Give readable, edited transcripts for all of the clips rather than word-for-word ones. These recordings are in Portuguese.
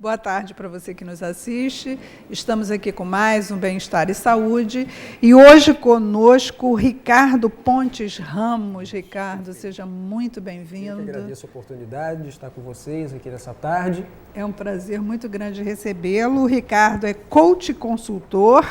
Boa tarde para você que nos assiste. Estamos aqui com mais um Bem-Estar e Saúde. E hoje conosco o Ricardo Pontes Ramos. Ricardo, seja muito bem-vindo. Eu que agradeço a oportunidade de estar com vocês aqui nessa tarde. É um prazer muito grande recebê-lo. O Ricardo é coach consultor,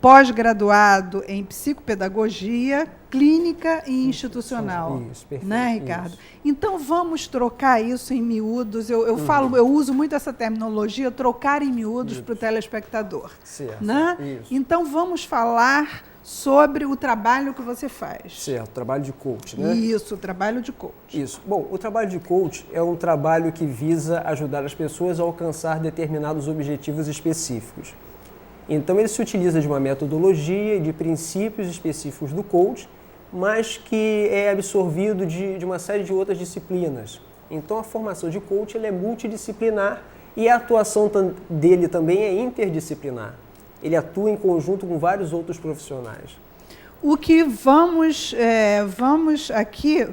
pós-graduado em psicopedagogia, clínica e institucional. Isso, perfeito. Né, Ricardo? Isso. Então, vamos trocar isso em miúdos. Eu uso muito essa terminologia, trocar em miúdos para o telespectador. Certo. Né? Isso. Então, vamos falar sobre o trabalho que você faz. Certo, trabalho de coach, né? Isso, o trabalho de coach. Isso. Bom, o trabalho de coach é um trabalho que visa ajudar as pessoas a alcançar determinados objetivos específicos. Então, ele se utiliza de uma metodologia e de princípios específicos do coach, mas que é absorvido de uma série de outras disciplinas. Então, a formação de coach ela é multidisciplinar e a atuação dele também é interdisciplinar. Ele atua em conjunto com vários outros profissionais. O que vamos aqui,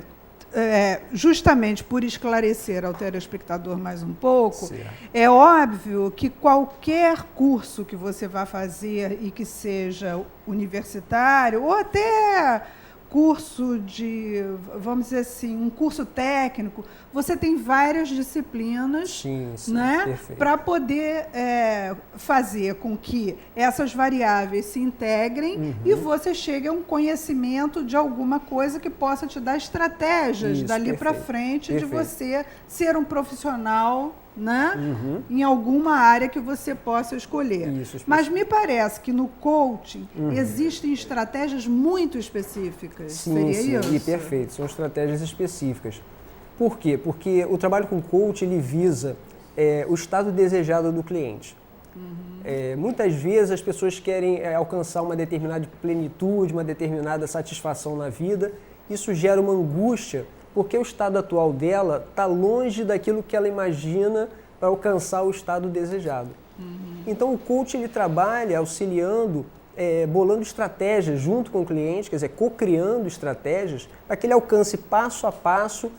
justamente por esclarecer ao telespectador mais um pouco, Certo. É óbvio que qualquer curso que você vá fazer e que seja universitário ou até curso de, vamos dizer assim, um curso técnico, você tem várias disciplinas, Sim, né, perfeito. para poder fazer com que essas variáveis se integrem e você chegue a um conhecimento de alguma coisa que possa te dar estratégias Isso, dali para perfeito. frente Perfeito. de você ser um profissional, né, em alguma área que você possa escolher. Isso, Mas me parece que no coaching existem estratégias muito específicas. Sim, Seria isso? E perfeito, são estratégias específicas. Por quê? Porque o trabalho com coach ele visa o estado desejado do cliente. Muitas vezes as pessoas querem alcançar uma determinada plenitude, uma determinada satisfação na vida. Isso gera uma angústia, porque o estado atual dela está longe daquilo que ela imagina para alcançar o estado desejado. Então o coach ele trabalha auxiliando, bolando estratégias junto com o cliente, quer dizer, co-criando estratégias para que ele alcance passo a passo,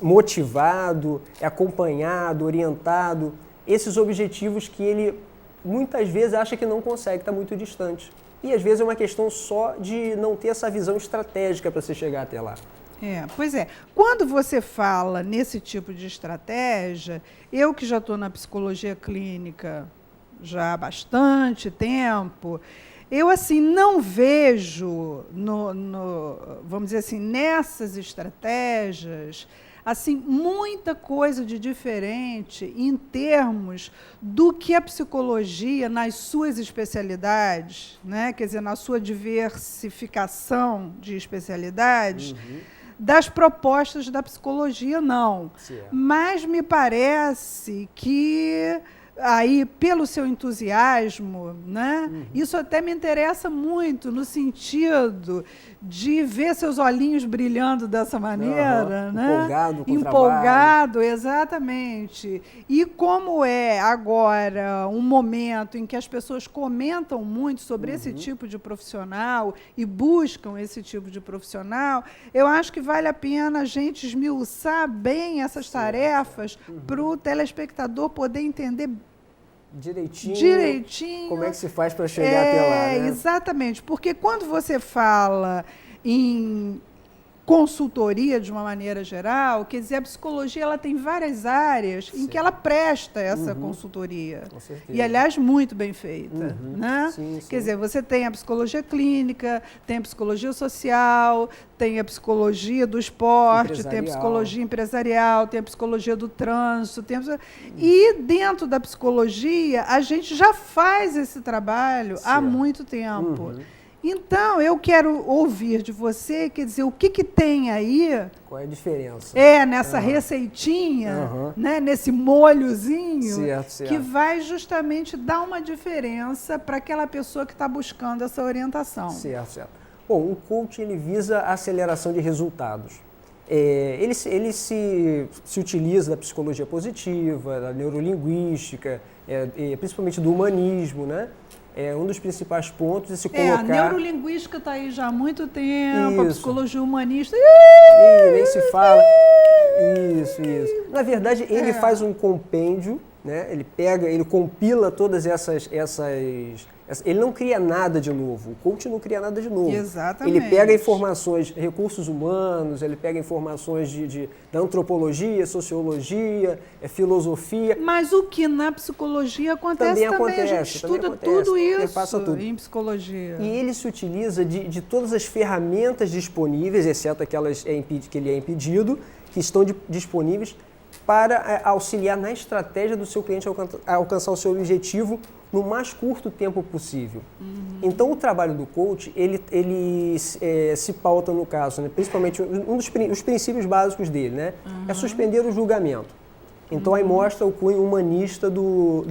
motivado, acompanhado, orientado, esses objetivos que ele muitas vezes acha que não consegue, está muito distante. E às vezes é uma questão só de não ter essa visão estratégica para você chegar até lá. Pois é. Quando você fala nesse tipo de estratégia, eu que já estou na psicologia clínica já há bastante tempo, eu assim não vejo, vamos dizer assim, nessas estratégias, assim, muita coisa de diferente em termos do que a psicologia, nas suas especialidades, né, quer dizer, na sua diversificação de especialidades, das propostas da psicologia, não. Certo. Mas me parece que, aí, pelo seu entusiasmo, né, isso até me interessa muito, no sentido de ver seus olhinhos brilhando dessa maneira. Né? Empolgado com o Empolgado, exatamente. E como é agora um momento em que as pessoas comentam muito sobre esse tipo de profissional e buscam esse tipo de profissional, eu acho que vale a pena a gente esmiuçar bem essas tarefas para o telespectador poder entender direitinho como é que se faz para chegar até lá, né? Exatamente, porque quando você fala em consultoria de uma maneira geral, quer dizer, a psicologia ela tem várias áreas em que ela presta essa consultoria. Com certeza. E, aliás, muito bem feita. Né? Sim, sim. Quer dizer, você tem a psicologia clínica, tem a psicologia social, tem a psicologia do esporte, tem a psicologia empresarial, tem a psicologia do trânsito. E, dentro da psicologia, a gente já faz esse trabalho há muito tempo. Então, eu quero ouvir de você, quer dizer, o que tem aí... Qual é a diferença? Nessa receitinha, né, nesse molhozinho, que vai justamente dar uma diferença para aquela pessoa que está buscando essa orientação. Certo. Bom, o coaching ele visa a aceleração de resultados. Ele se utiliza da psicologia positiva, da neurolinguística, principalmente do humanismo, né? Um dos principais pontos é se colocar... A neurolinguística está aí já há muito tempo, Isso. A psicologia humanista... Nem se fala. Isso. Na verdade, ele faz um compêndio né? Ele compila todas essas. Ele não cria nada de novo. O coach não cria nada de novo. Exatamente. Ele pega informações, recursos humanos, ele pega informações da antropologia, sociologia, filosofia. Mas o que na psicologia acontece também. A gente estuda tudo isso tudo. Em psicologia. E ele se utiliza de todas as ferramentas disponíveis, exceto aquelas que ele é impedido, que estão disponíveis para auxiliar na estratégia do seu cliente a alcançar o seu objetivo no mais curto tempo possível. Então, o trabalho do coach, ele se pauta no caso, né, principalmente os princípios básicos dele, né, é suspender o julgamento. Então, aí mostra o cunho humanista do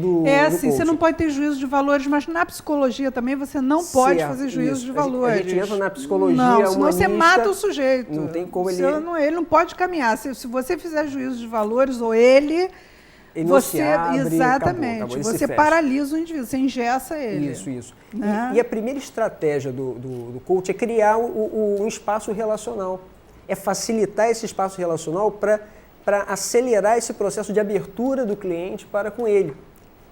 assim, coach. Você não pode ter juízo de valores, mas na psicologia também você não pode fazer juízo de valores. A gente entra na psicologia não, senão você mata o sujeito. Não tem como ele não pode caminhar. Se você fizer juízo de valores, ou ele você abre, exatamente, acabou, você paralisa o indivíduo, você engessa ele. Isso. Né? E a primeira estratégia do coach é criar um espaço relacional. É facilitar esse espaço relacional para acelerar esse processo de abertura do cliente para com ele.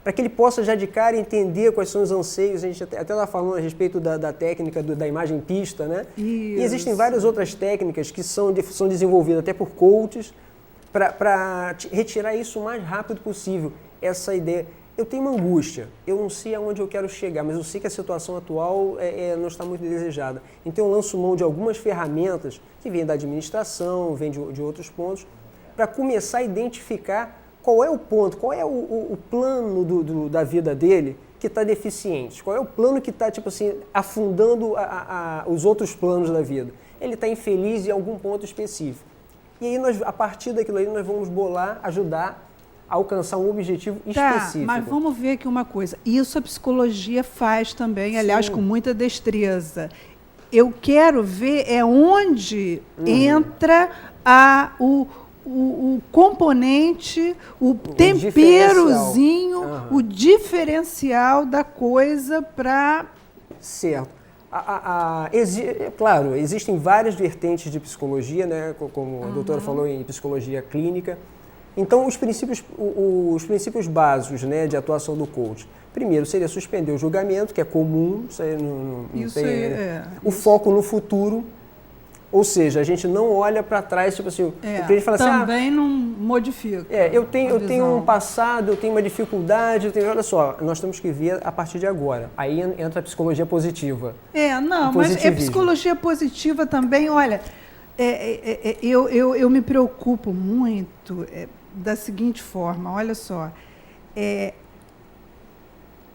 Para que ele possa já de cara entender quais são os anseios. A gente até estava falando a respeito da técnica da imagem pista, né? Isso. E existem várias outras técnicas que são desenvolvidas até por coaches para retirar isso o mais rápido possível. Essa ideia. Eu tenho uma angústia, eu não sei aonde eu quero chegar, mas eu sei que a situação atual não está muito desejada. Então eu lanço mão de algumas ferramentas que vêm da administração, vêm de outros pontos, para começar a identificar qual é o ponto, qual é o plano da vida dele que está deficiente, qual é o plano que está, tipo assim, afundando os outros planos da vida. Ele está infeliz em algum ponto específico. E aí, a partir daquilo aí, nós vamos ajudar a alcançar um objetivo específico. Mas vamos ver aqui uma coisa. Isso a psicologia faz também, aliás, com muita destreza. Eu quero ver onde entra o componente, o temperozinho, o diferencial da coisa para... Certo. Claro, existem várias vertentes de psicologia, né, como a doutora falou em psicologia clínica. Então, os princípios básicos, né, de atuação do coach. Primeiro, seria suspender o julgamento, que é comum, foco no futuro. Ou seja, a gente não olha para trás, tipo assim, o cliente fala também não modifica. Eu tenho um passado, eu tenho uma dificuldade, olha só, nós temos que ver a partir de agora. Aí entra a psicologia positiva. Mas a psicologia positiva também, olha, eu me preocupo muito da seguinte forma, olha só,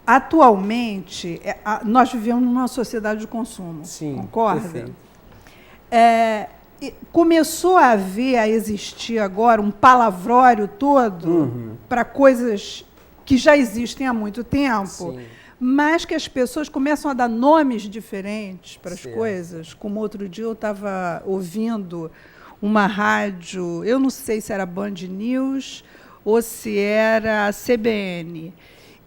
atualmente, nós vivemos numa sociedade de consumo, concorda? Perfeito. Começou a existir agora um palavrório todo para coisas que já existem há muito tempo, mas que as pessoas começam a dar nomes diferentes para as coisas. Como outro dia eu estava ouvindo uma rádio, eu não sei se era Band News ou se era a CBN.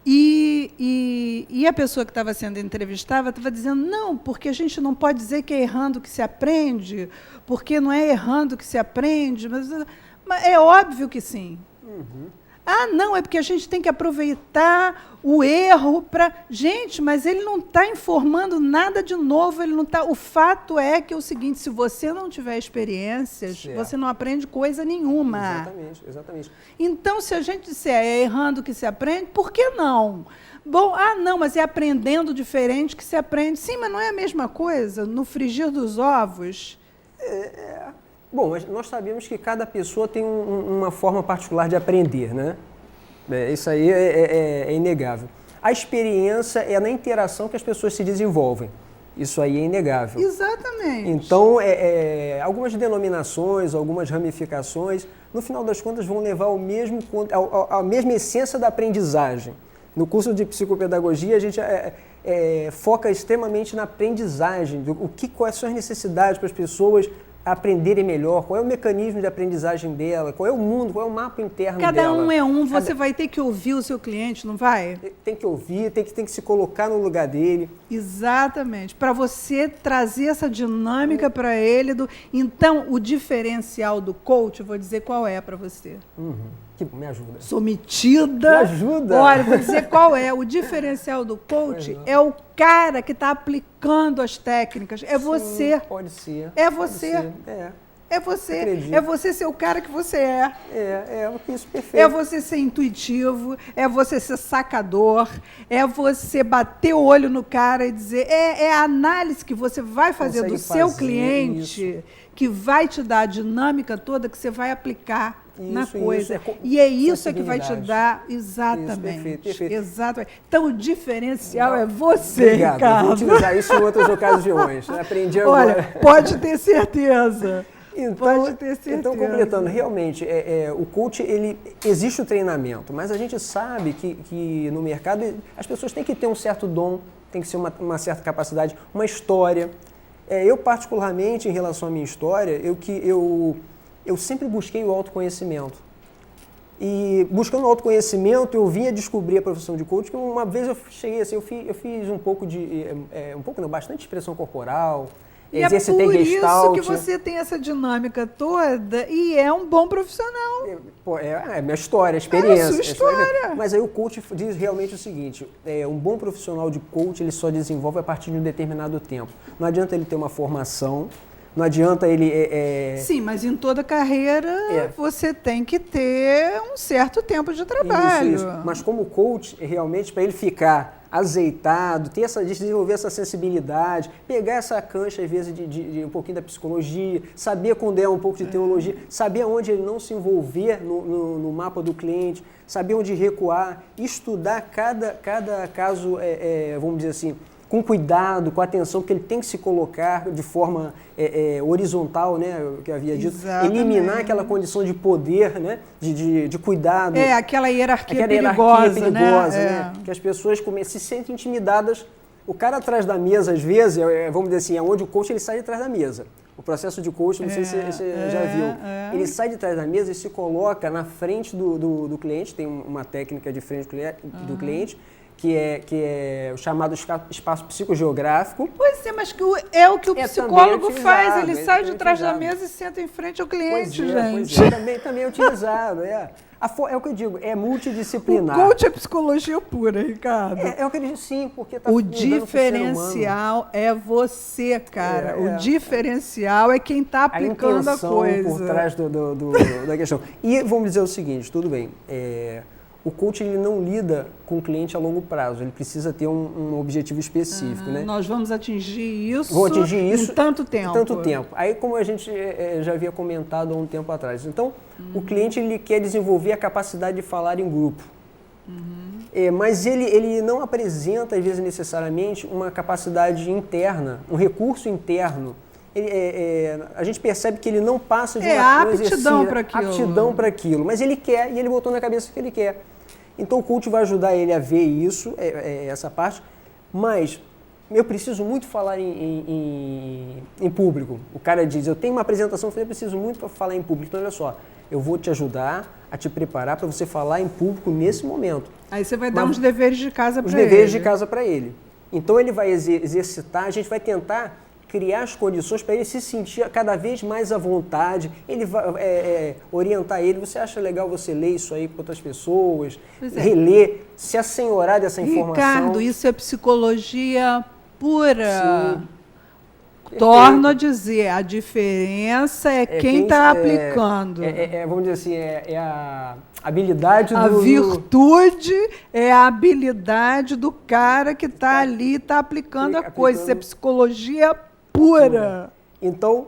E a pessoa que estava sendo entrevistada estava dizendo, não, porque a gente não pode dizer que é errando que se aprende, porque não é errando que se aprende, mas é óbvio que sim. Não, é porque a gente tem que aproveitar o erro para... Gente, mas ele não está informando nada de novo, ele não está... O fato é que é o seguinte, se você não tiver experiências, você não aprende coisa nenhuma. Exatamente. Então, se a gente disser é errando que se aprende, por que não? Bom, não, mas é aprendendo diferente que se aprende. Sim, mas não é a mesma coisa? No frigir dos ovos... Bom, mas nós sabemos que cada pessoa tem uma forma particular de aprender, né? Isso aí é inegável. A experiência é na interação que as pessoas se desenvolvem. Isso aí é inegável. Exatamente. Então, algumas denominações, algumas ramificações, no final das contas, vão levar à mesma essência da aprendizagem. No curso de psicopedagogia, a gente foca extremamente na aprendizagem, quais são as necessidades para as pessoas aprenderem melhor, qual é o mecanismo de aprendizagem dela, qual é o mundo, qual é o mapa interno dela. Cada um é você vai ter que ouvir o seu cliente, não vai? Tem que ouvir, tem que se colocar no lugar dele. Exatamente, para você trazer essa dinâmica para ele. Então, o diferencial do coach, eu vou dizer qual é para você. Que me ajuda. Sou metida. Me ajuda. Olha, vou dizer qual é. O diferencial do coach é o cara que está aplicando as técnicas. É você. Pode ser. É você. Pode ser. É você. Acredito. É você ser o cara que você é. Isso, perfeito. É você ser intuitivo, é você ser sacador, é você bater o olho no cara e dizer. É a análise que você vai fazer do seu cliente que vai te dar a dinâmica toda que você vai aplicar na coisa. E é isso que vai te dar, exatamente. Isso, perfeito. Exatamente. Então, o diferencial é você, Obrigado. Ricardo. Eu vou utilizar isso em outras ocasiões. Aprendi agora. Olha, pode ter certeza. Pode ter certeza. Então, completando, realmente, o coach, existe o treinamento, mas a gente sabe que no mercado as pessoas têm que ter um certo dom, tem que ser uma certa capacidade, uma história. Eu, particularmente, em relação à minha história, eu sempre busquei o autoconhecimento. E buscando o autoconhecimento, eu vinha descobrir a profissão de coach, que uma vez eu cheguei assim, eu fiz um pouco bastante expressão corporal, e é por isso que você tem essa dinâmica toda e é um bom profissional. É minha história, a experiência. É a sua história. Mas aí o coach diz realmente o seguinte, um bom profissional de coach, ele só desenvolve a partir de um determinado tempo. Não adianta ele ter uma formação, não adianta ele... Sim, mas em toda carreira você tem que ter um certo tempo de trabalho. Isso. Mas como coach, realmente, para ele ficar azeitado, desenvolver essa sensibilidade, pegar essa cancha, às vezes, de um pouquinho da psicologia, saber quando um pouco de teologia, saber onde ele não se envolver no mapa do cliente, saber onde recuar, estudar cada caso, vamos dizer assim, com cuidado, com atenção, porque ele tem que se colocar de forma horizontal, né, que eu havia dito, eliminar aquela condição de poder, né, de cuidado. Aquela hierarquia perigosa, né? Que as pessoas se sentem intimidadas. O cara atrás da mesa, às vezes, vamos dizer assim, é onde o coach ele sai de trás da mesa. O processo de coach, não sei se você já viu, ele sai de trás da mesa e se coloca na frente do cliente, tem uma técnica de frente do cliente, que é o chamado espaço psicogeográfico. Pois é, mas é o que o psicólogo faz, ele sai de trás da mesa e senta em frente ao cliente, gente. Também é utilizado, é o que eu digo, é multidisciplinar. O coach é psicologia pura, Ricardo. É o que eu digo, sim, porque está o diferencial é você, cara. O diferencial é quem está aplicando a coisa. Por trás da questão. E vamos dizer o seguinte, tudo bem, o coach ele não lida com o cliente a longo prazo, ele precisa ter um objetivo específico. Né? Nós vamos atingir isso em tanto tempo. Aí, como a gente já havia comentado há um tempo atrás, então o cliente ele quer desenvolver a capacidade de falar em grupo. Mas ele não apresenta, às vezes, necessariamente uma capacidade interna, um recurso interno. A gente percebe que ele não passa de uma aptidão para aquilo, mas ele quer e ele botou na cabeça que ele quer. Então o coach vai ajudar ele a ver isso, essa parte, mas eu preciso muito falar em público. O cara diz, eu tenho uma apresentação, eu preciso muito para falar em público. Então olha só, eu vou te ajudar a te preparar para você falar em público nesse momento. Aí você vai dar uns deveres de casa para ele. Os deveres de casa para ele. Então ele vai exercitar, a gente vai tentar criar as condições para ele se sentir cada vez mais à vontade, ele vai orientar ele, você acha legal você ler isso aí com outras pessoas, reler, se assenhorar dessa informação. Ricardo, isso é psicologia pura. Sim. Torno a dizer, a diferença é quem está aplicando. Vamos dizer assim, a habilidade A virtude é a habilidade do cara que está ali, está aplicando a coisa. Isso é psicologia pura. Então,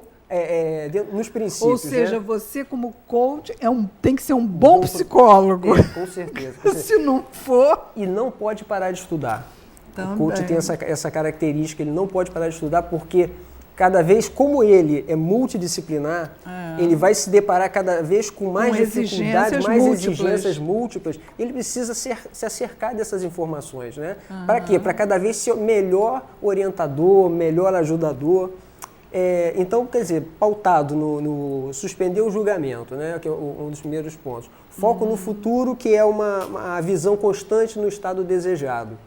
nos princípios... Ou seja, você como coach tem que ser um bom psicólogo. Com certeza. Se não for... E não pode parar de estudar. Também. O coach tem essa característica, ele não pode parar de estudar porque cada vez, como ele é multidisciplinar, ele vai se deparar cada vez com mais dificuldades, mais exigências múltiplas. Ele precisa se acercar dessas informações, né? Para quê? Para cada vez ser melhor orientador, melhor ajudador. Então, quer dizer, pautado no suspender o julgamento, né? Que é um dos primeiros pontos. Foco no futuro, que é uma visão constante no estado desejado.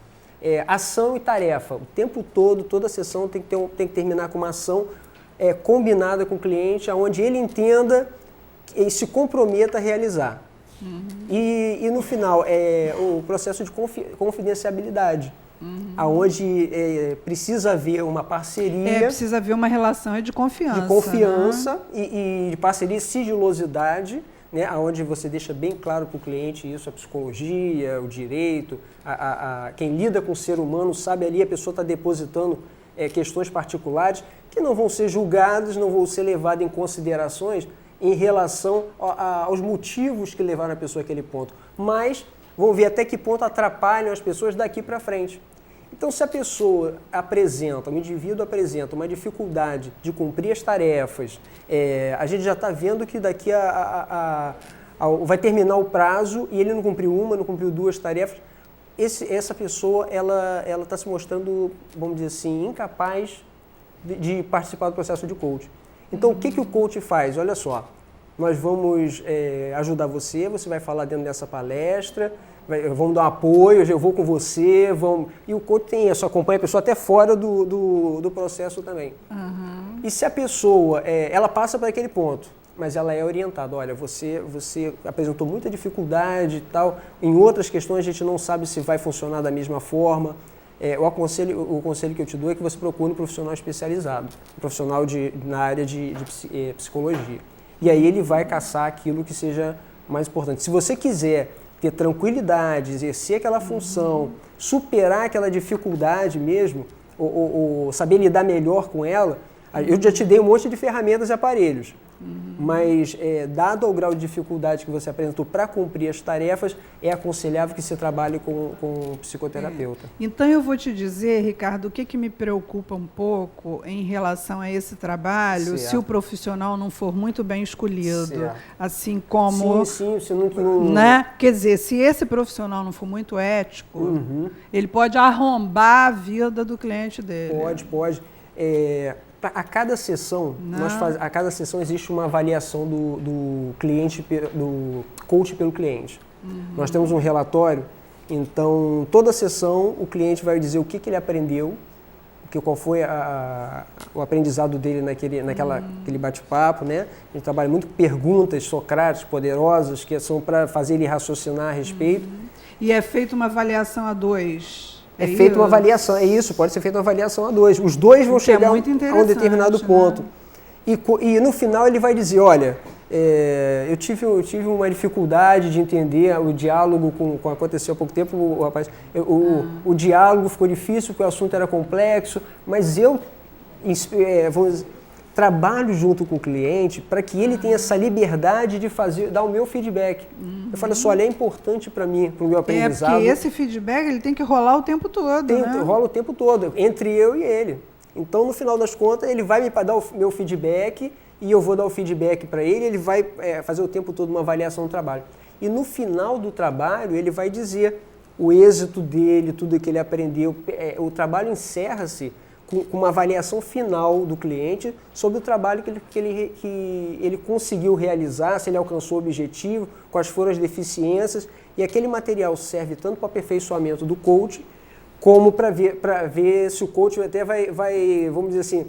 Ação e tarefa. O tempo todo, toda a sessão tem que terminar com uma ação combinada com o cliente, onde ele entenda e se comprometa a realizar. E no final, o processo de confidenciabilidade, onde precisa haver uma parceria. Precisa haver uma relação de confiança. De confiança, né? e de parceria e sigilosidade, né, onde você deixa bem claro para o cliente isso, a psicologia, o direito, quem lida com o ser humano sabe ali, a pessoa está depositando questões particulares que não vão ser julgadas, não vão ser levadas em considerações em relação aos motivos que levaram a pessoa àquele ponto, mas vão ver até que ponto atrapalham as pessoas daqui para frente. Então, se a pessoa o indivíduo apresenta uma dificuldade de cumprir as tarefas, a gente já está vendo que daqui vai terminar o prazo e ele não cumpriu uma, não cumpriu duas tarefas, essa pessoa ela está se mostrando, vamos dizer assim, incapaz de participar do processo de coaching. Então, o que o coach faz? Olha só, nós vamos ajudar você vai falar dentro dessa palestra, vamos dar um apoio, eu vou com você, e o coach tem isso, acompanha a pessoa até fora do processo também. E se a pessoa, ela passa para aquele ponto, mas ela é orientada, olha, você apresentou muita dificuldade e tal, em outras questões a gente não sabe se vai funcionar da mesma forma, o conselho que eu te dou é que você procure um profissional especializado, um profissional na área de psicologia. E aí ele vai caçar aquilo que seja mais importante. Se você quiser ter tranquilidade, exercer aquela função, superar aquela dificuldade mesmo, ou saber lidar melhor com ela, eu já te dei um monte de ferramentas e aparelhos. Mas, dado o grau de dificuldade que você apresentou para cumprir as tarefas, é aconselhável que você trabalhe com um psicoterapeuta. Então, eu vou te dizer, Ricardo, o que me preocupa um pouco em relação a esse trabalho, se o profissional não for muito bem escolhido, assim como... Sim, se não... Né? Quer dizer, se esse profissional não for muito ético, ele pode arrombar a vida do cliente dele. Pode. A cada sessão, existe uma avaliação do cliente, do coach pelo cliente. Nós temos um relatório, então toda sessão o cliente vai dizer o que ele aprendeu, qual foi o aprendizado dele naquele bate-papo, né? A gente trabalha muito com perguntas socráticas, poderosas, que são para fazer ele raciocinar a respeito. E é feita uma avaliação a 2. É feita uma avaliação, pode ser feita uma avaliação a 2. Os dois vão chegar a um determinado ponto. E no final ele vai dizer, olha, eu tive uma dificuldade de entender o diálogo com aconteceu há pouco tempo, o diálogo ficou difícil porque o assunto era complexo, mas eu trabalho junto com o cliente para que ele tenha essa liberdade de dar o meu feedback. Eu falo assim, olha, é importante para mim, para o meu aprendizado. Porque esse feedback ele tem que rolar o tempo todo, né? Rola o tempo todo, entre eu e ele. Então, no final das contas, ele vai me dar o meu feedback e eu vou dar o feedback para ele vai fazer o tempo todo uma avaliação do trabalho. E no final do trabalho, ele vai dizer o êxito dele, tudo que ele aprendeu. O trabalho encerra-se com uma avaliação final do cliente sobre o trabalho que ele conseguiu realizar, se ele alcançou o objetivo, quais foram as deficiências, e aquele material serve tanto para o aperfeiçoamento do coach, como para ver se o coach até vai, vamos dizer assim,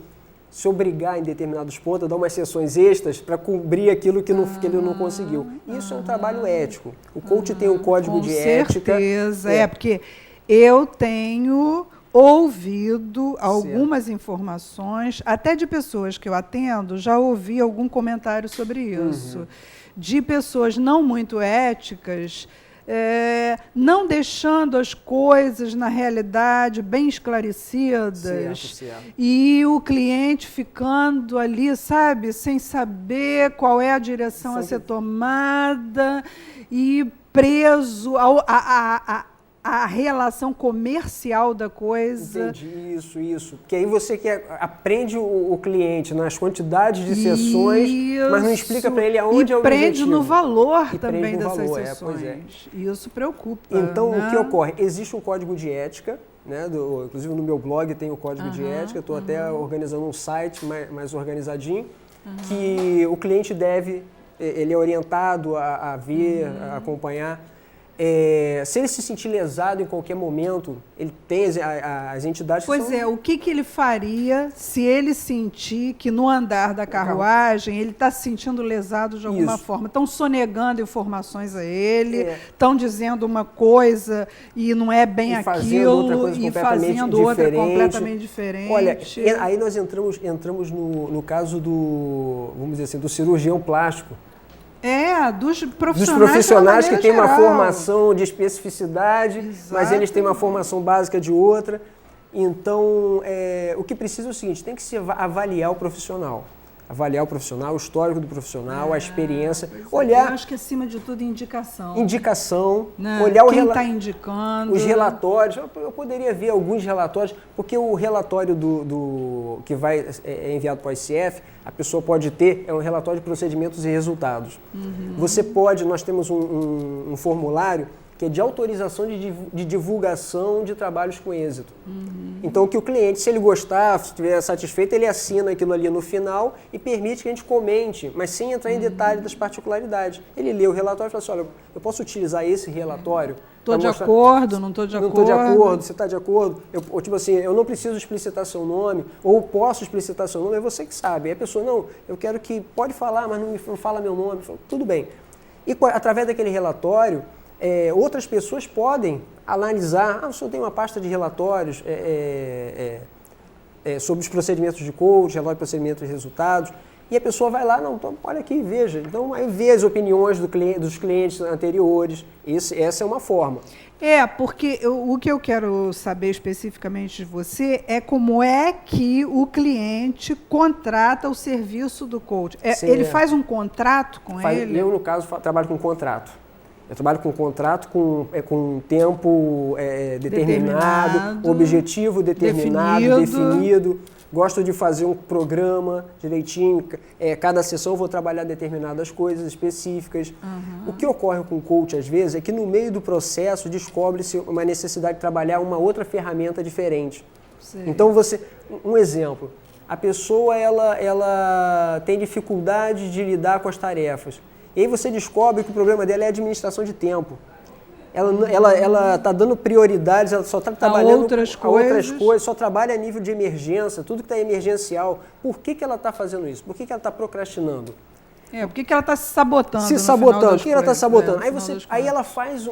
se obrigar em determinados pontos a dar umas sessões extras para cobrir aquilo que ele não conseguiu. Isso é um trabalho ético. O coach tem um código de ética. Com certeza, porque eu tenho ouvido algumas informações, até de pessoas que eu atendo, já ouvi algum comentário sobre isso, de pessoas não muito éticas, não deixando as coisas, na realidade, bem esclarecidas, certo. E o cliente ficando ali, sabe, sem saber qual é a direção a ser tomada e preso a relação comercial da coisa. Entendi, isso. Porque aí você aprende o cliente nas quantidades de sessões, mas não explica para ele aonde é o objetivo. E prende no valor também dessas sessões. Isso preocupa. Então, o que ocorre? Existe um código de ética, né? Inclusive no meu blog tem o código de ética, estou até organizando um site mais organizadinho, que o cliente ele é orientado a ver, a acompanhar. se ele se sentir lesado em qualquer momento, ele tem as entidades Pois que são... o que ele faria se ele sentir que no andar da carruagem ele está se sentindo lesado de alguma forma? Estão sonegando informações a ele, estão dizendo uma coisa e não é bem aquilo, e fazendo outra completamente diferente. Olha, aí nós entramos no caso vamos dizer assim, do cirurgião plástico. Dos profissionais que têm uma formação de especificidade, mas eles têm uma formação básica de outra. Então, o que precisa é o seguinte, tem que se avaliar o profissional. Avaliar o profissional, o histórico do profissional, a experiência. Olhar. Eu acho que acima de tudo indicação. Olhar quem está indicando. Os relatórios. Eu poderia ver alguns relatórios, porque o relatório que vai enviado para o ICF, a pessoa pode ter, é um relatório de procedimentos e resultados. Nós temos um formulário que é de autorização de divulgação de trabalhos com êxito. Então, que o cliente, se ele gostar, se estiver satisfeito, ele assina aquilo ali no final e permite que a gente comente, mas sem entrar em detalhe das particularidades. Ele lê o relatório e fala assim, olha, eu posso utilizar esse relatório? Estou de acordo, não estou de acordo. Não estou de acordo, você está de acordo? Tipo assim, eu não preciso explicitar seu nome, ou posso explicitar seu nome, é você que sabe. Aí a pessoa, não, eu quero que, pode falar, mas não fala meu nome. Eu falo, tudo bem. E através daquele relatório, outras pessoas podem analisar, o senhor tem uma pasta de relatórios sobre os procedimentos de coach, relatório de procedimentos e resultados, e a pessoa vai lá, então, olha aqui e veja. Então, aí vê as opiniões dos clientes anteriores, essa é uma forma. Porque o que eu quero saber especificamente de você é como é que o cliente contrata o serviço do coach. Ele faz um contrato com ele? Eu, no caso, trabalho com contrato. Eu trabalho com contrato com tempo determinado, objetivo determinado, definido. Gosto de fazer um programa direitinho. Cada sessão eu vou trabalhar determinadas coisas específicas. O que ocorre com o coach, às vezes, é que no meio do processo descobre-se uma necessidade de trabalhar uma outra ferramenta diferente. Sim. Então, um exemplo. A pessoa ela tem dificuldade de lidar com as tarefas. E aí você descobre que o problema dela é a administração de tempo. Ela está dando prioridades, ela só está trabalhando a outras coisas, só trabalha a nível de emergência, tudo que está emergencial. Por que ela está fazendo isso? Por que ela está procrastinando? Por que ela está se sabotando? Por que ela está sabotando? Aí ela faz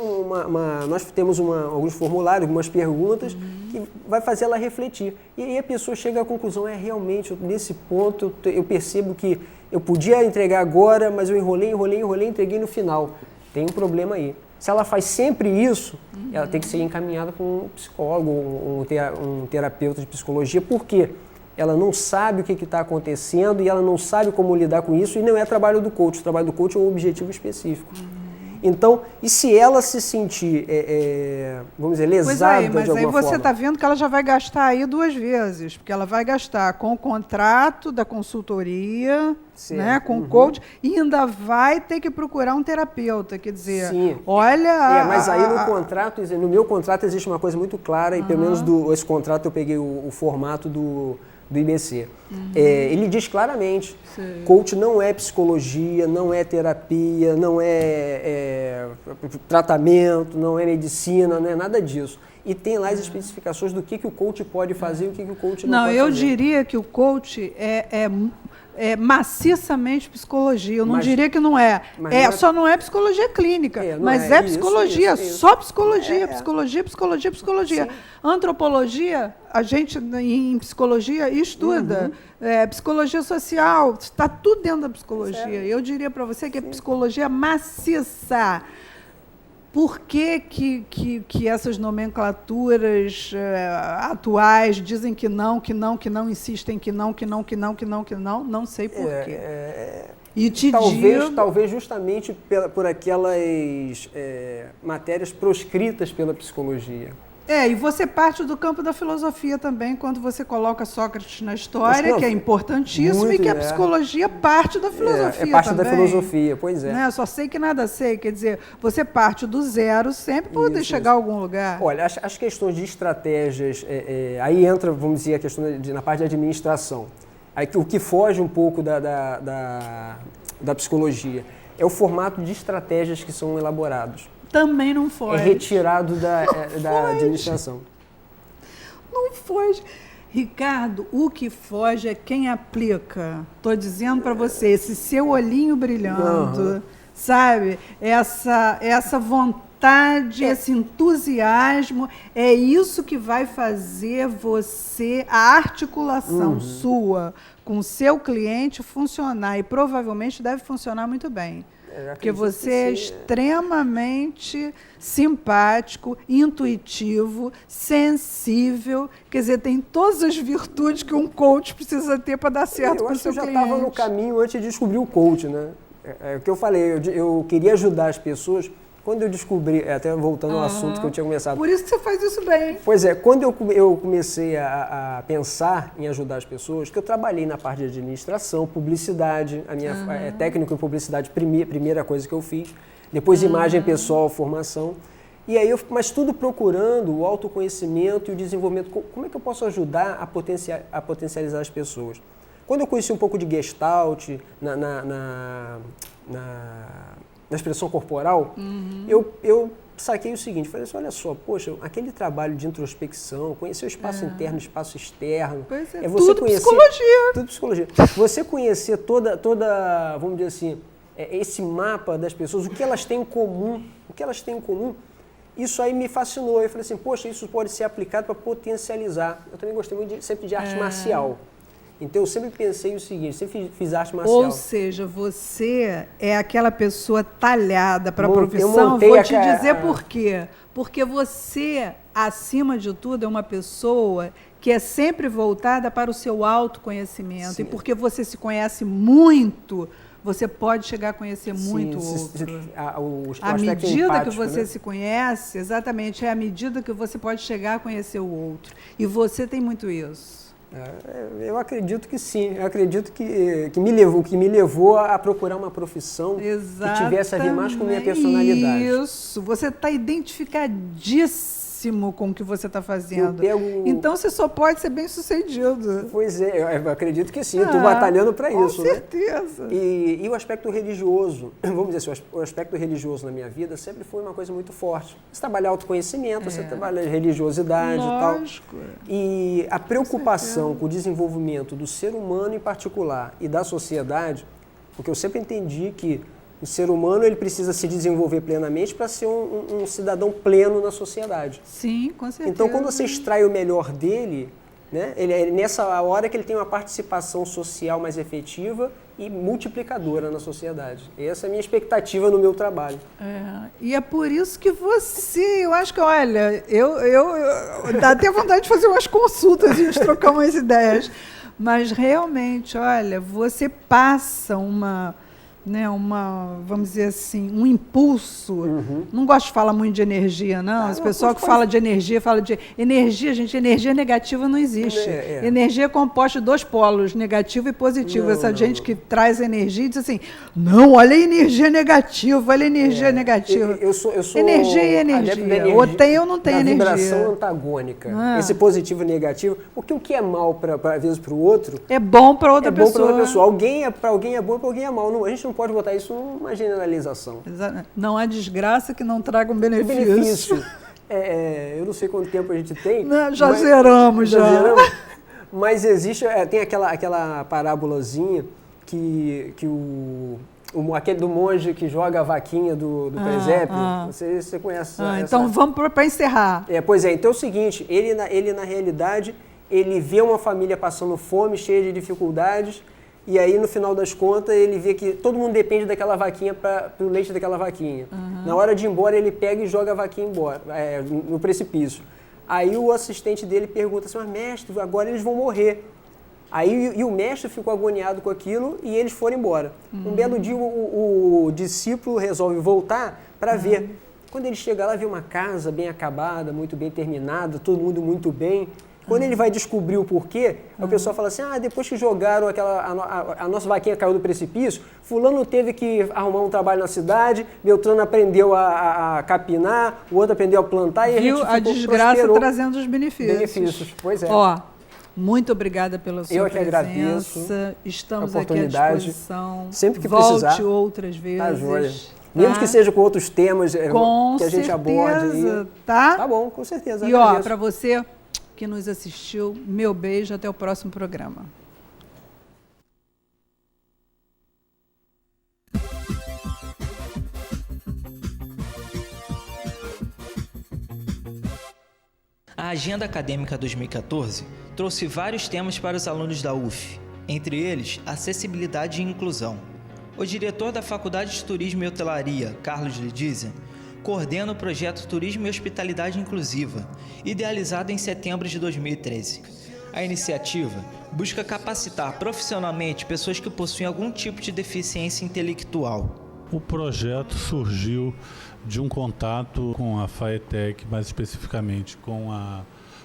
nós temos alguns formulários, algumas perguntas, que vai fazer ela refletir. E aí a pessoa chega à conclusão, realmente, nesse ponto eu percebo que eu podia entregar agora, mas eu enrolei, entreguei no final. Tem um problema aí. Se ela faz sempre isso, ela tem que ser encaminhada com um psicólogo, um terapeuta de psicologia. Por quê? Ela não sabe o que está acontecendo e ela não sabe como lidar com isso, e não é trabalho do coach. O trabalho do coach é um objetivo específico. Então, e se ela se sentir, vamos dizer, lesada de alguma forma? Mas aí você está vendo que ela já vai gastar aí 2 vezes, porque ela vai gastar com o contrato da consultoria, né, com o coach, e ainda vai ter que procurar um terapeuta, quer dizer, olha... Mas aí no meu contrato existe uma coisa muito clara, e pelo menos esse contrato eu peguei o formato do IBC. Ele diz claramente, coach não é psicologia, não é terapia, não é tratamento, não é medicina, não é nada disso. E tem lá as especificações do que o coach pode fazer e o que o coach não pode fazer. Não, eu diria que o coach é maciçamente psicologia. Eu não diria que não é. Só não é psicologia clínica, mas é psicologia, só psicologia, psicologia. Sim. Antropologia, a gente em psicologia estuda. Psicologia social, está tudo dentro da psicologia. Eu diria para você que é psicologia maciça. Por que essas nomenclaturas atuais dizem que não, insistem que não, não sei por quê. E talvez justamente por aquelas matérias proscritas pela psicologia. E você parte do campo da filosofia também, quando você coloca Sócrates na história, que é importantíssimo, e que a psicologia parte da filosofia parte também. Da filosofia, pois é. Né? Só sei que nada sei, quer dizer, você parte do zero sempre para poder chegar a algum lugar. Olha, as questões de estratégias, aí entra, vamos dizer, a questão na parte de administração. Aí, o que foge um pouco da psicologia é o formato de estratégias que são elaborados. também não foge. É retirado da administração. Não foge. Ricardo, o que foge é quem aplica. Estou dizendo para você, esse seu olhinho brilhando, sabe? Essa vontade, esse entusiasmo, é isso que vai fazer você, a articulação sua com o seu cliente funcionar, e provavelmente deve funcionar muito bem. Porque você é extremamente simpático, intuitivo, sensível, quer dizer, tem todas as virtudes que um coach precisa ter para dar certo com o seu cliente. Eu já estava no caminho antes de descobrir o coach, né? É o que eu falei, eu queria ajudar as pessoas. Quando eu descobri, até voltando ao assunto que eu tinha começado. Por isso que você faz isso bem. Pois é, quando eu comecei a pensar em ajudar as pessoas, que eu trabalhei na parte de administração, publicidade, a minha técnico em publicidade, primeira coisa que eu fiz, depois imagem pessoal, formação, e aí mas tudo procurando o autoconhecimento e o desenvolvimento. Como é que eu posso ajudar a potencializar as pessoas? Quando eu conheci um pouco de Gestalt, na expressão corporal, eu saquei o seguinte, falei assim, olha só, poxa, aquele trabalho de introspecção, conhecer o espaço interno, o espaço externo, é você tudo conhecer, psicologia. Tudo psicologia. Você conhecer toda, vamos dizer assim, esse mapa das pessoas, o que elas têm em comum, isso aí me fascinou. Eu falei assim, poxa, isso pode ser aplicado para potencializar. Eu também gostei muito sempre de arte marcial. Então, eu sempre pensei o seguinte, sempre fiz arte marcial. Ou seja, você é aquela pessoa talhada para a profissão. Vou te dizer por quê. Porque você, acima de tudo, é uma pessoa que é sempre voltada para o seu autoconhecimento. Sim. E porque você se conhece muito, você pode chegar a conhecer muito o outro. À medida que você se conhece, exatamente, é à medida que você pode chegar a conhecer o outro. E você tem muito isso. Eu acredito que sim, eu acredito que me levou a procurar uma profissão que tivesse a ver mais com a minha personalidade. Isso, você está identificadíssimo com o que você está fazendo. Então você só pode ser bem sucedido. Pois é, eu acredito que sim, estou batalhando para isso. Com certeza. Né? E o aspecto religioso, vamos dizer assim, o aspecto religioso na minha vida sempre foi uma coisa muito forte. Você trabalha autoconhecimento, você trabalha religiosidade. Lógico. E tal. E a preocupação com o desenvolvimento do ser humano em particular e da sociedade, porque eu sempre entendi que o ser humano ele precisa se desenvolver plenamente para ser um cidadão pleno na sociedade. Sim, com certeza. Então, quando você extrai o melhor dele, né, ele é nessa hora que ele tem uma participação social mais efetiva e multiplicadora na sociedade. Essa é a minha expectativa no meu trabalho. E é por isso que você, eu acho que, olha, eu dá até vontade de fazer umas consultas e de trocar umas ideias. Mas realmente, olha, você passa vamos dizer assim, um impulso. Não gosto de falar muito de energia, não. Esse pessoal que fala de energia, gente, energia negativa não existe. Energia é composta de dois polos, negativo e positivo. Essa gente que traz energia e diz assim, não, olha a energia negativa, olha a energia negativa. Eu sou energia e energia. Ou tem ou não tem energia. Vibração antagônica. Esse positivo e negativo, porque o que é mal às vezes para o outro... É bom para outra pessoa. Para outra pessoa. Para alguém é bom e para alguém é mal. Não, a gente não pode botar isso numa generalização. Não há desgraça que não traga um benefício. Eu não sei quanto tempo a gente tem. Já zeramos. Mas existe, tem aquela parábolazinha que aquele do monge que joga a vaquinha do presépio. Você conhece essa? Então vamos para encerrar. Pois é, então é o seguinte, ele na realidade, ele vê uma família passando fome, cheia de dificuldades. E aí, no final das contas, ele vê que todo mundo depende daquela vaquinha para o leite daquela vaquinha. Na hora de ir embora, ele pega e joga a vaquinha embora, no precipício. Aí o assistente dele pergunta assim, mas mestre, agora eles vão morrer. Aí o mestre ficou agoniado com aquilo e eles foram embora. Um belo dia, o discípulo resolve voltar para ver. Quando ele chega lá, vê uma casa bem acabada, muito bem terminada, todo mundo muito bem. Quando ele vai descobrir o porquê, o pessoal fala assim, depois que jogaram a nossa vaquinha caiu do precipício, fulano teve que arrumar um trabalho na cidade, Beltrano aprendeu a capinar, o outro aprendeu a plantar e a gente a desgraça trazendo os benefícios. Pois é. Muito obrigada pela sua presença. Eu que agradeço. Estamos aqui à disposição. Sempre que precisar. Volte outras vezes. Tá joia. Mesmo que seja com outros temas que a gente aborde. Tá? Tá bom, com certeza. E ó, para você que nos assistiu, meu beijo, até o próximo programa. A Agenda Acadêmica 2014 trouxe vários temas para os alunos da UF, entre eles acessibilidade e inclusão. O diretor da Faculdade de Turismo e Hotelaria, Carlos Lidizia, coordena o projeto Turismo e Hospitalidade Inclusiva, idealizado em setembro de 2013. A iniciativa busca capacitar profissionalmente pessoas que possuem algum tipo de deficiência intelectual. O projeto surgiu de um contato com a FAETEC, mais especificamente com a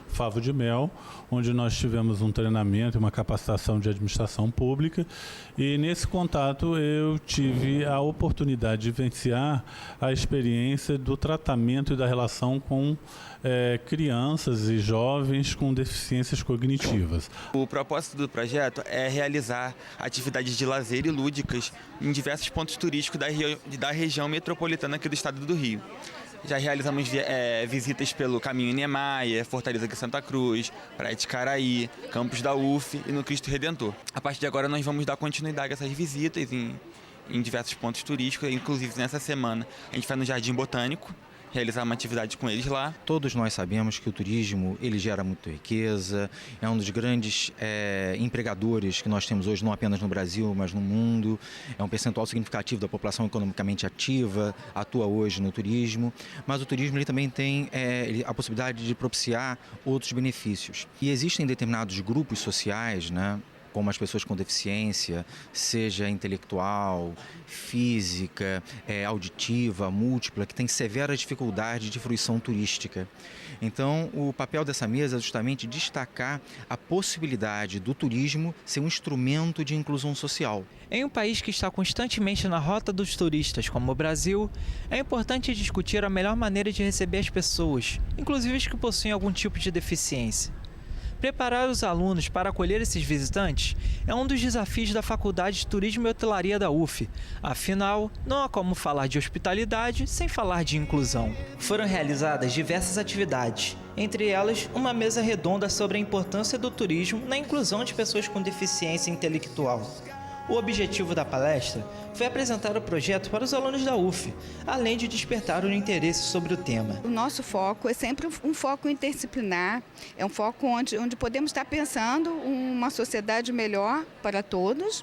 Favo de Mel, onde nós tivemos um treinamento e uma capacitação de administração pública, e nesse contato eu tive a oportunidade de vivenciar a experiência do tratamento e da relação com crianças e jovens com deficiências cognitivas. O propósito do projeto é realizar atividades de lazer e lúdicas em diversos pontos turísticos da região metropolitana aqui do estado do Rio. Já realizamos visitas pelo Caminho Niemeyer, Fortaleza de Santa Cruz, Praia de Caraí, Campos da UF e no Cristo Redentor. A partir de agora nós vamos dar continuidade a essas visitas em diversos pontos turísticos, inclusive nessa semana a gente vai no Jardim Botânico, realizar uma atividade com eles lá. Todos nós sabemos que o turismo ele gera muita riqueza, é um dos grandes empregadores que nós temos hoje, não apenas no Brasil, mas no mundo. É um percentual significativo da população economicamente ativa, atua hoje no turismo, mas o turismo ele também tem a possibilidade de propiciar outros benefícios. E existem determinados grupos sociais, né, como as pessoas com deficiência, seja intelectual, física, auditiva, múltipla, que tem severa dificuldade de fruição turística. Então, o papel dessa mesa é justamente destacar a possibilidade do turismo ser um instrumento de inclusão social. Em um país que está constantemente na rota dos turistas, como o Brasil, é importante discutir a melhor maneira de receber as pessoas, inclusive as que possuem algum tipo de deficiência. Preparar os alunos para acolher esses visitantes é um dos desafios da Faculdade de Turismo e Hotelaria da UF. Afinal, não há como falar de hospitalidade sem falar de inclusão. Foram realizadas diversas atividades, entre elas uma mesa redonda sobre a importância do turismo na inclusão de pessoas com deficiência intelectual. O objetivo da palestra foi apresentar o projeto para os alunos da UF, além de despertar o interesse sobre o tema. O nosso foco é sempre um foco interdisciplinar, é um foco onde podemos estar pensando uma sociedade melhor para todos,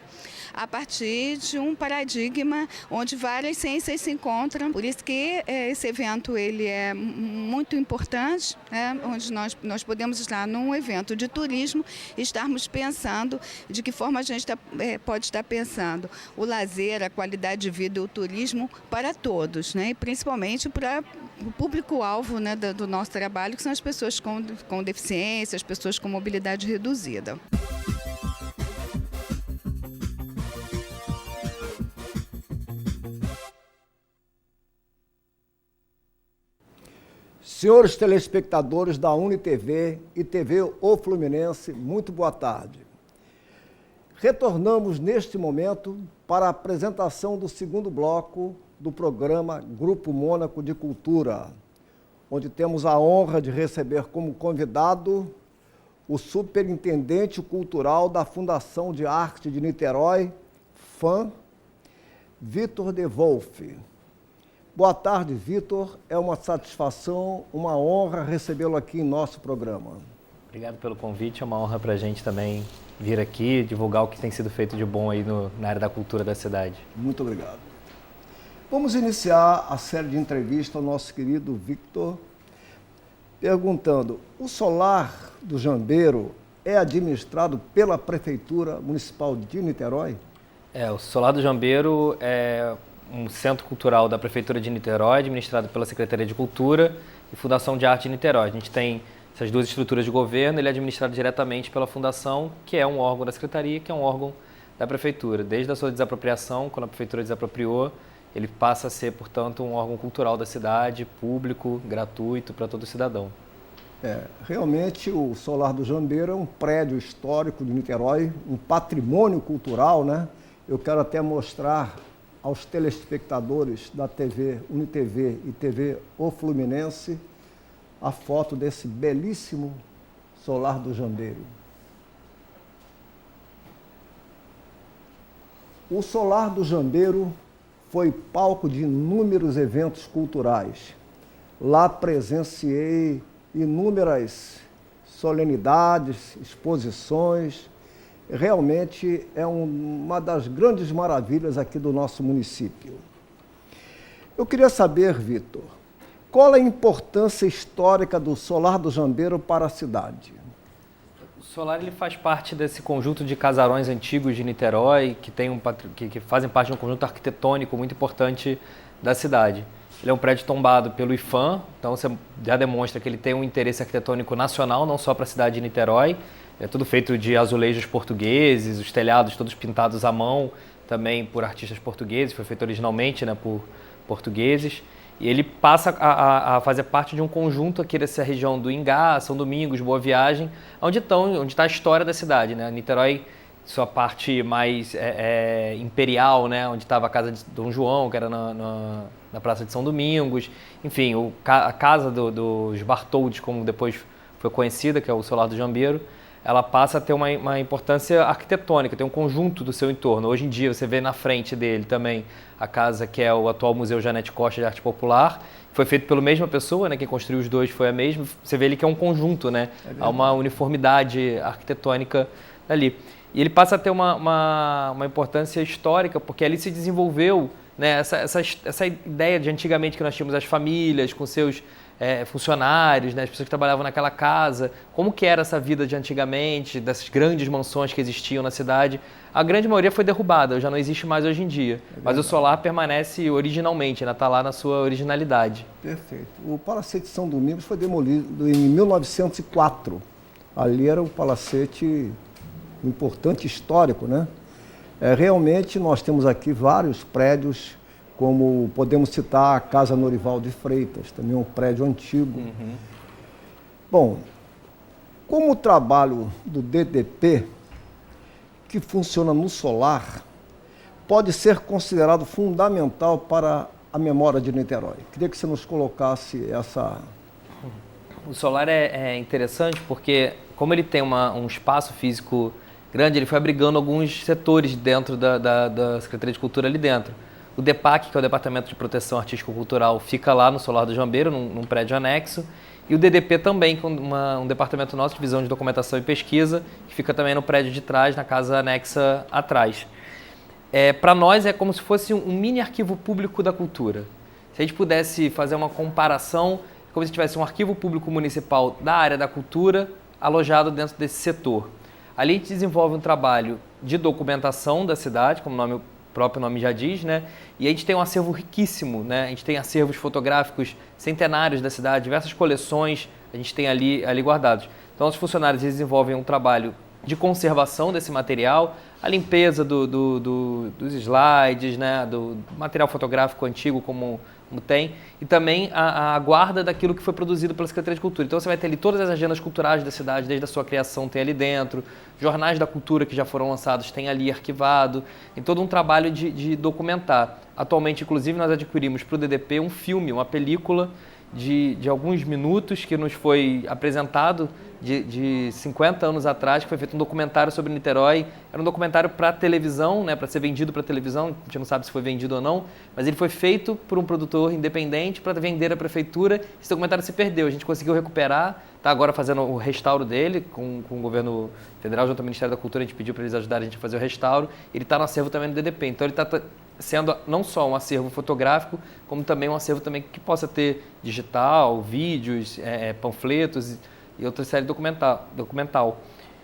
a partir de um paradigma onde várias ciências se encontram. Por isso que esse evento ele é muito importante, onde nós podemos estar num evento de turismo e estarmos pensando de que forma a gente pode estar pensando o lazer, a qualidade de vida e o turismo para todos, né? E principalmente para o público-alvo, né, do nosso trabalho, que são as pessoas com deficiência, as pessoas com mobilidade reduzida. Senhores telespectadores da UniTV e TV O Fluminense, muito boa tarde. Retornamos neste momento para a apresentação do segundo bloco do programa Grupo Mônaco de Cultura, onde temos a honra de receber como convidado o superintendente cultural da Fundação de Arte de Niterói, FAM, Vitor De Wolff. Boa tarde, Vitor. É uma satisfação, uma honra recebê-lo aqui em nosso programa. Obrigado pelo convite. É uma honra para a gente também vir aqui divulgar o que tem sido feito de bom aí na área da cultura da cidade. Muito obrigado. Vamos iniciar a série de entrevistas ao nosso querido Victor, perguntando: o solar do Jambeiro é administrado pela Prefeitura Municipal de Niterói? O Solar do Jambeiro é um centro cultural da Prefeitura de Niterói, administrado pela Secretaria de Cultura e Fundação de Arte de Niterói. A gente tem essas duas estruturas de governo, ele é administrado diretamente pela Fundação, que é um órgão da Secretaria, que é um órgão da Prefeitura. Desde a sua desapropriação, quando a Prefeitura desapropriou, ele passa a ser, portanto, um órgão cultural da cidade, público, gratuito para todo cidadão. Realmente o Solar do Jambeiro é um prédio histórico de Niterói, um patrimônio cultural, né? Eu quero até mostrar aos telespectadores da TV UniTV e TV O Fluminense a foto desse belíssimo solar do Jambeiro. O solar do Jambeiro foi palco de inúmeros eventos culturais. Lá presenciei inúmeras solenidades, exposições. Realmente é uma das grandes maravilhas aqui do nosso município. Eu queria saber, Vitor, qual a importância histórica do Solar do Jambeiro para a cidade? O solar ele faz parte desse conjunto de casarões antigos de Niterói, que fazem parte de um conjunto arquitetônico muito importante da cidade. Ele é um prédio tombado pelo IPHAN, então você já demonstra que ele tem um interesse arquitetônico nacional, não só para a cidade de Niterói. É tudo feito de azulejos portugueses, os telhados todos pintados à mão, também por artistas portugueses, foi feito originalmente, né, por portugueses. E ele passa a fazer parte de um conjunto aqui dessa região do Ingá, São Domingos, Boa Viagem, onde está a história da cidade, né? Niterói, sua parte mais imperial, né? Onde estava a casa de Dom João, que era na Praça de São Domingos. Enfim, a casa dos Bartoldes, como depois foi conhecida, que é o Solar do Jambeiro, ela passa a ter uma importância arquitetônica, tem um conjunto do seu entorno. Hoje em dia você vê na frente dele também a casa que é o atual Museu Janete Costa de Arte Popular, foi feito pela mesma pessoa, né? Quem construiu os dois foi a mesma. Você vê ele que é um conjunto, né? Há uma uniformidade arquitetônica ali. E ele passa a ter uma importância histórica, porque ali se desenvolveu, né, essa ideia de antigamente que nós tínhamos as famílias com seus funcionários, né, as pessoas que trabalhavam naquela casa, como que era essa vida de antigamente, dessas grandes mansões que existiam na cidade. A grande maioria foi derrubada, já não existe mais hoje em dia. Mas o solar permanece originalmente, está lá na sua originalidade. Perfeito. O Palacete São Domingos foi demolido em 1904. Ali era um palacete importante, histórico, né? Realmente nós temos aqui vários prédios, como podemos citar a Casa Norival de Freitas, também um prédio antigo. Uhum. Bom, como o trabalho do DDP, que funciona no solar, pode ser considerado fundamental para a memória de Niterói? Queria que você nos colocasse essa... O solar é interessante porque, como ele tem um espaço físico grande, ele foi abrigando alguns setores dentro da Secretaria de Cultura ali dentro. O DEPAC, que é o Departamento de Proteção Artístico-Cultural, fica lá no Solar do Jambeiro, num prédio anexo. E o DDP também, com um departamento nosso, Divisão de Documentação e Pesquisa, que fica também no prédio de trás, na casa anexa atrás. Para nós é como se fosse um mini arquivo público da cultura. Se a gente pudesse fazer uma comparação, é como se tivesse um arquivo público municipal da área da cultura alojado dentro desse setor. Ali a gente desenvolve um trabalho de documentação da cidade, como o próprio nome já diz, né? E a gente tem um acervo riquíssimo, né? A gente tem acervos fotográficos centenários da cidade, diversas coleções a gente tem ali guardados. Então, os funcionários desenvolvem um trabalho de conservação desse material, a limpeza dos slides, né? Do material fotográfico antigo, como tem, e também a guarda daquilo que foi produzido pela Secretaria de Cultura. Então você vai ter ali todas as agendas culturais da cidade, desde a sua criação tem ali dentro, jornais da cultura que já foram lançados tem ali arquivado, tem todo um trabalho de documentar. Atualmente, inclusive, nós adquirimos para o DDP um filme, uma película de alguns minutos que nos foi apresentado de 50 anos atrás, que foi feito um documentário sobre Niterói. Era um documentário para televisão, né, para ser vendido para televisão, a gente não sabe se foi vendido ou não, mas ele foi feito por um produtor independente para vender à prefeitura. Esse documentário se perdeu, a gente conseguiu recuperar, está agora fazendo o restauro dele com o governo federal, junto ao Ministério da Cultura, a gente pediu para eles ajudarem a gente a fazer o restauro. Ele está no acervo também do DDP, então ele está sendo não só um acervo fotográfico, como também um acervo também que possa ter digital, vídeos, panfletos e outra série documental.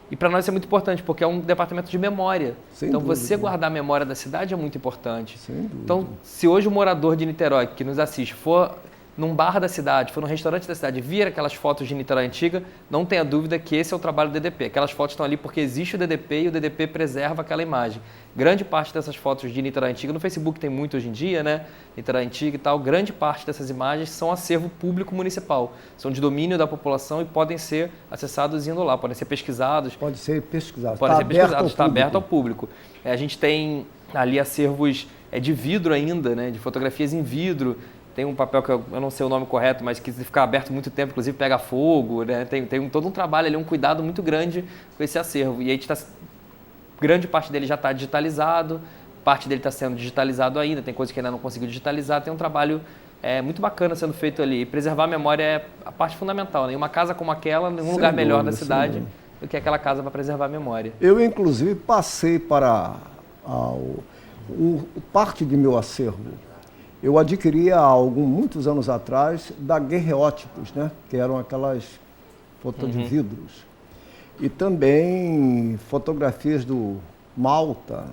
E para nós isso é muito importante, porque é um departamento de memória. Sem então, dúvida. Você guardar a memória da cidade é muito importante. Sem dúvida. Então, se hoje o morador de Niterói que nos assiste for num bar da cidade, for num restaurante da cidade, vir aquelas fotos de Niterói antiga, não tenha dúvida que esse é o trabalho do DDP. Aquelas fotos estão ali porque existe o DDP e o DDP preserva aquela imagem. Grande parte dessas fotos de Niterói antiga, no Facebook tem muito hoje em dia, né? Niterói antiga e tal, grande parte dessas imagens são acervo público municipal. São de domínio da população e podem ser acessados indo lá, podem ser pesquisados. Pode ser pesquisado. Podem ser pesquisados, está aberto ao público. A gente tem ali acervos de vidro ainda, né? De fotografias em vidro. Tem um papel que eu não sei o nome correto, mas que se ficar aberto muito tempo, inclusive pega fogo, né? Tem todo um trabalho ali, um cuidado muito grande com esse acervo. E aí grande parte dele já está digitalizado, parte dele está sendo digitalizado ainda, tem coisas que ainda não conseguiu digitalizar, tem um trabalho muito bacana sendo feito ali. E preservar a memória é a parte fundamental, né? Em uma casa como aquela, em um lugar melhor da cidade do que aquela casa para preservar a memória. Eu, inclusive, passei para parte de meu acervo. Eu adquiri há muitos anos atrás daguerreótipos, né? Que eram aquelas fotos de vidros. E também fotografias do Malta,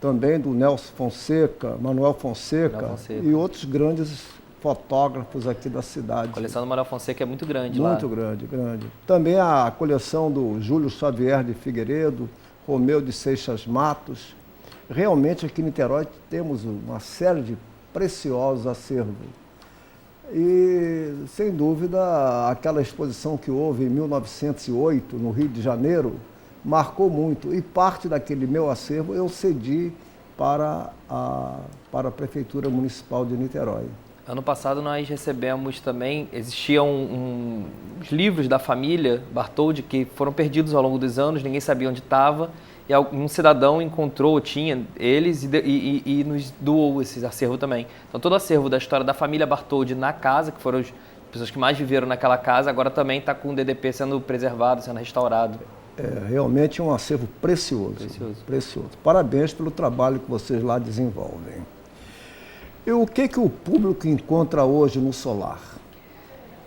também do Nelson Fonseca, Manuel Fonseca e outros grandes fotógrafos aqui da cidade. A coleção do Manuel Fonseca é muito grande lá. Muito grande, grande. Também a coleção do Júlio Xavier de Figueiredo, Romeu de Seixas Matos. Realmente aqui em Niterói temos uma série de preciosos acervos. E, sem dúvida, aquela exposição que houve em 1908, no Rio de Janeiro, marcou muito. E parte daquele meu acervo eu cedi para a Prefeitura Municipal de Niterói. Ano passado nós recebemos também, existiam uns livros da família Bartholdi que foram perdidos ao longo dos anos, ninguém sabia onde estava. E um cidadão encontrou, tinha eles e nos doou esse acervo também. Então todo o acervo da história da família Bartholdi na casa, que foram as pessoas que mais viveram naquela casa, agora também está com o DDP sendo preservado, sendo restaurado. É realmente um acervo precioso. Precioso. Parabéns pelo trabalho que vocês lá desenvolvem. E o que o público encontra hoje no Solar?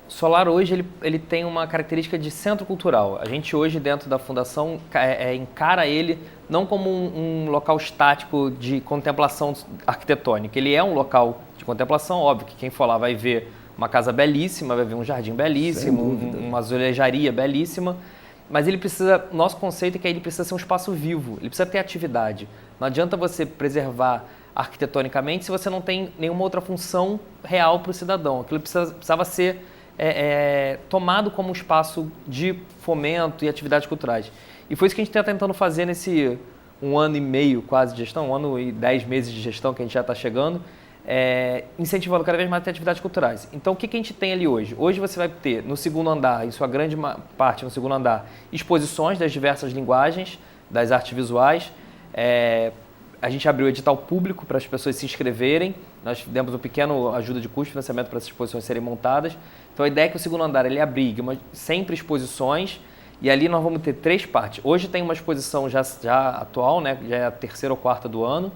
O Solar hoje ele tem uma característica de centro cultural. A gente hoje dentro da Fundação encara ele não como um local estático de contemplação arquitetônica. Ele é um local de contemplação, óbvio que quem for lá vai ver uma casa belíssima, vai ver um jardim belíssimo, uma azulejaria belíssima, mas ele precisa, nosso conceito é que ele precisa ser um espaço vivo, ele precisa ter atividade. Não adianta você preservar arquitetonicamente se você não tem nenhuma outra função real para o cidadão. Aquilo precisava ser tomado como um espaço de fomento e atividades culturais. E foi isso que a gente está tentando fazer nesse 1 ano e meio quase de gestão, 1 ano e 10 meses de gestão que a gente já está chegando, incentivando cada vez mais a ter atividades culturais. Então, o que a gente tem ali hoje? Hoje você vai ter no segundo andar, em sua grande parte no segundo andar, exposições das diversas linguagens, das artes visuais. A gente abriu edital público para as pessoas se inscreverem. Nós demos um pequeno ajuda de custo, financiamento para essas exposições serem montadas. Então a ideia é que o segundo andar ele abrigue sempre exposições e ali nós vamos ter 3 partes. Hoje tem uma exposição já atual, né? Já é a 3ª ou 4ª do ano.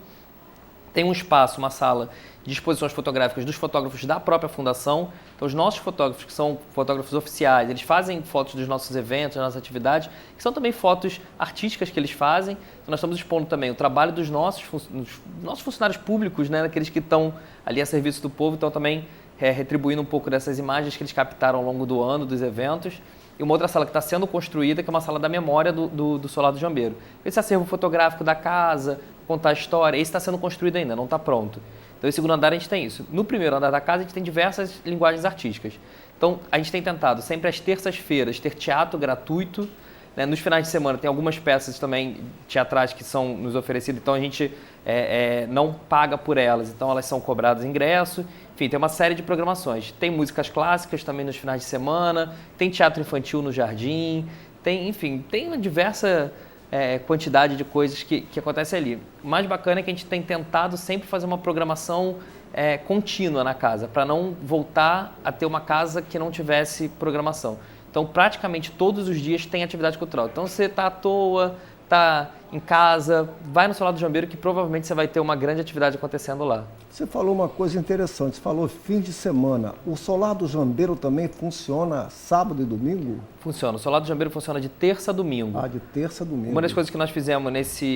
Tem um espaço, uma sala de exposições fotográficas dos fotógrafos da própria Fundação. Então os nossos fotógrafos, que são fotógrafos oficiais, eles fazem fotos dos nossos eventos, das nossas atividades, que são também fotos artísticas que eles fazem. Então nós estamos expondo também o trabalho dos nossos funcionários públicos, né, daqueles que estão ali a serviço do povo, então também retribuindo um pouco dessas imagens que eles captaram ao longo do ano, dos eventos. E uma outra sala que está sendo construída, que é uma sala da memória do Solar do Jambeiro. Esse acervo fotográfico da casa, contar a história, esse está sendo construído ainda, não está pronto. Então, no segundo andar a gente tem isso. No primeiro andar da casa a gente tem diversas linguagens artísticas. Então, a gente tem tentado sempre às terças-feiras ter teatro gratuito, né? Nos finais de semana tem algumas peças também teatrais que são nos oferecidas, então a gente não paga por elas, então elas são cobradas ingresso. Enfim, tem uma série de programações. Tem músicas clássicas também nos finais de semana, tem teatro infantil no jardim, tem uma diversa quantidade de coisas que acontecem ali. O mais bacana é que a gente tem tentado sempre fazer uma programação contínua na casa, para não voltar a ter uma casa que não tivesse programação. Então, praticamente todos os dias tem atividade cultural. Então, você está à toa, está em casa, vai no Solar do Jambeiro que provavelmente você vai ter uma grande atividade acontecendo lá. Você falou uma coisa interessante, você falou fim de semana. O Solar do Jambeiro também funciona sábado e domingo? Funciona. O Solar do Jambeiro funciona de terça a domingo. Ah, de terça a domingo. Uma das coisas que nós fizemos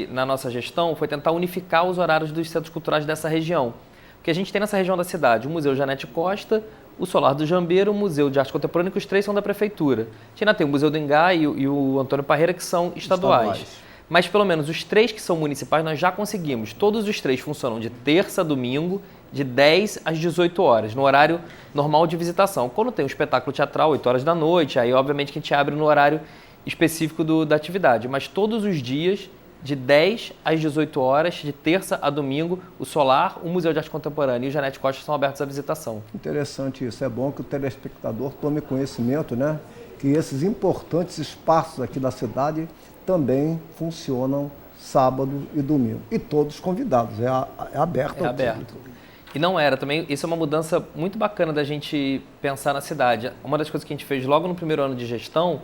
na nossa gestão foi tentar unificar os horários dos centros culturais dessa região. Porque a gente tem nessa região da cidade o Museu Janete Costa, o Solar do Jambeiro, o Museu de Arte Contemporânea, que os 3 são da Prefeitura. A gente ainda tem o Museu do Engá e o Antônio Parreira, que são estaduais. Mas pelo menos os 3 que são municipais nós já conseguimos. Todos os 3 funcionam de terça a domingo, de 10 às 18 horas, no horário normal de visitação. Quando tem um espetáculo teatral, 8 horas da noite, aí obviamente que a gente abre no horário específico da atividade. Mas todos os dias de 10 às 18 horas, de terça a domingo, o Solar, o Museu de Arte Contemporânea e o Janete Costa são abertos à visitação. Interessante isso. É bom que o telespectador tome conhecimento, né? Que esses importantes espaços aqui da cidade também funcionam sábado e domingo. E todos convidados, é aberto ao aberto. público. E não era também, isso é uma mudança muito bacana da gente pensar na cidade. Uma das coisas que a gente fez logo no primeiro ano de gestão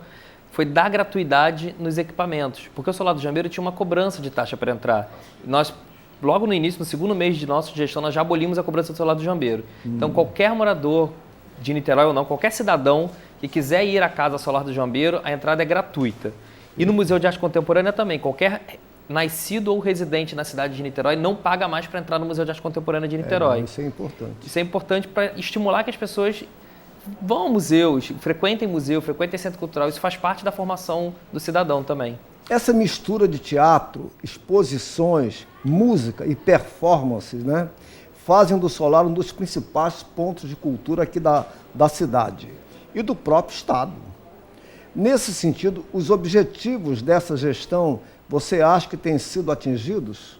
foi dar gratuidade nos equipamentos, porque o Solar do Jambeiro tinha uma cobrança de taxa para entrar. Nós, logo no início, no segundo mês de nossa gestão, nós já abolimos a cobrança do Solar do Jambeiro. Então, qualquer morador de Niterói ou não, qualquer cidadão que quiser ir à Casa Solar do Jambeiro, a entrada é gratuita. E no Museu de Arte Contemporânea também, qualquer nascido ou residente na cidade de Niterói não paga mais para entrar no Museu de Arte Contemporânea de Niterói. Isso é importante. Isso é importante para estimular que as pessoas vão a museus, frequentem museu, frequentem centro cultural. Isso faz parte da formação do cidadão também. Essa mistura de teatro, exposições, música e performances, né, fazem do Solar um dos principais pontos de cultura aqui da cidade e do próprio Estado. Nesse sentido, os objetivos dessa gestão, você acha que têm sido atingidos?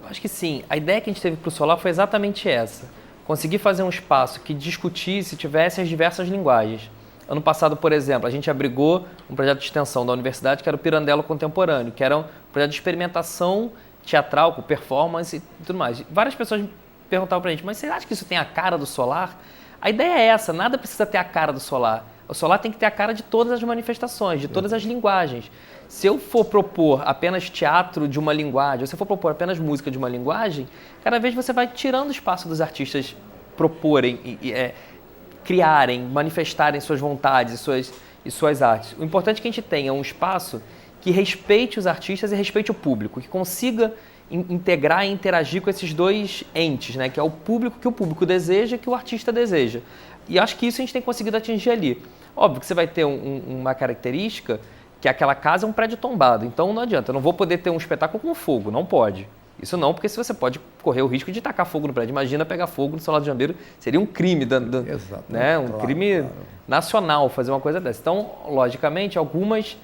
Eu acho que sim. A ideia que a gente teve para o Solar foi exatamente essa. Conseguir fazer um espaço que discutisse, tivesse as diversas linguagens. Ano passado, por exemplo, a gente abrigou um projeto de extensão da universidade que era o Pirandello Contemporâneo, que era um projeto de experimentação teatral, com performance e tudo mais. Várias pessoas perguntavam para a gente, mas você acha que isso tem a cara do Solar? A ideia é essa, nada precisa ter a cara do Solar. O Solar tem que ter a cara de todas as manifestações, de todas as linguagens. Se eu for propor apenas teatro de uma linguagem, ou se eu for propor apenas música de uma linguagem, cada vez você vai tirando o espaço dos artistas proporem, criarem, manifestarem suas vontades e suas artes. O importante é que a gente tenha um espaço que respeite os artistas e respeite o público, que consiga integrar e interagir com esses dois entes, né? Que é o público que o público deseja e que o artista deseja. E acho que isso a gente tem conseguido atingir ali. Óbvio que você vai ter uma característica que aquela casa é um prédio tombado, então não adianta, eu não vou poder ter um espetáculo com fogo, não pode. Isso não, porque se você pode correr o risco de tacar fogo no prédio. Imagina pegar fogo no Solar do Jambeiro, seria um crime, né? Um crime nacional fazer uma coisa dessa. Então, logicamente, algumas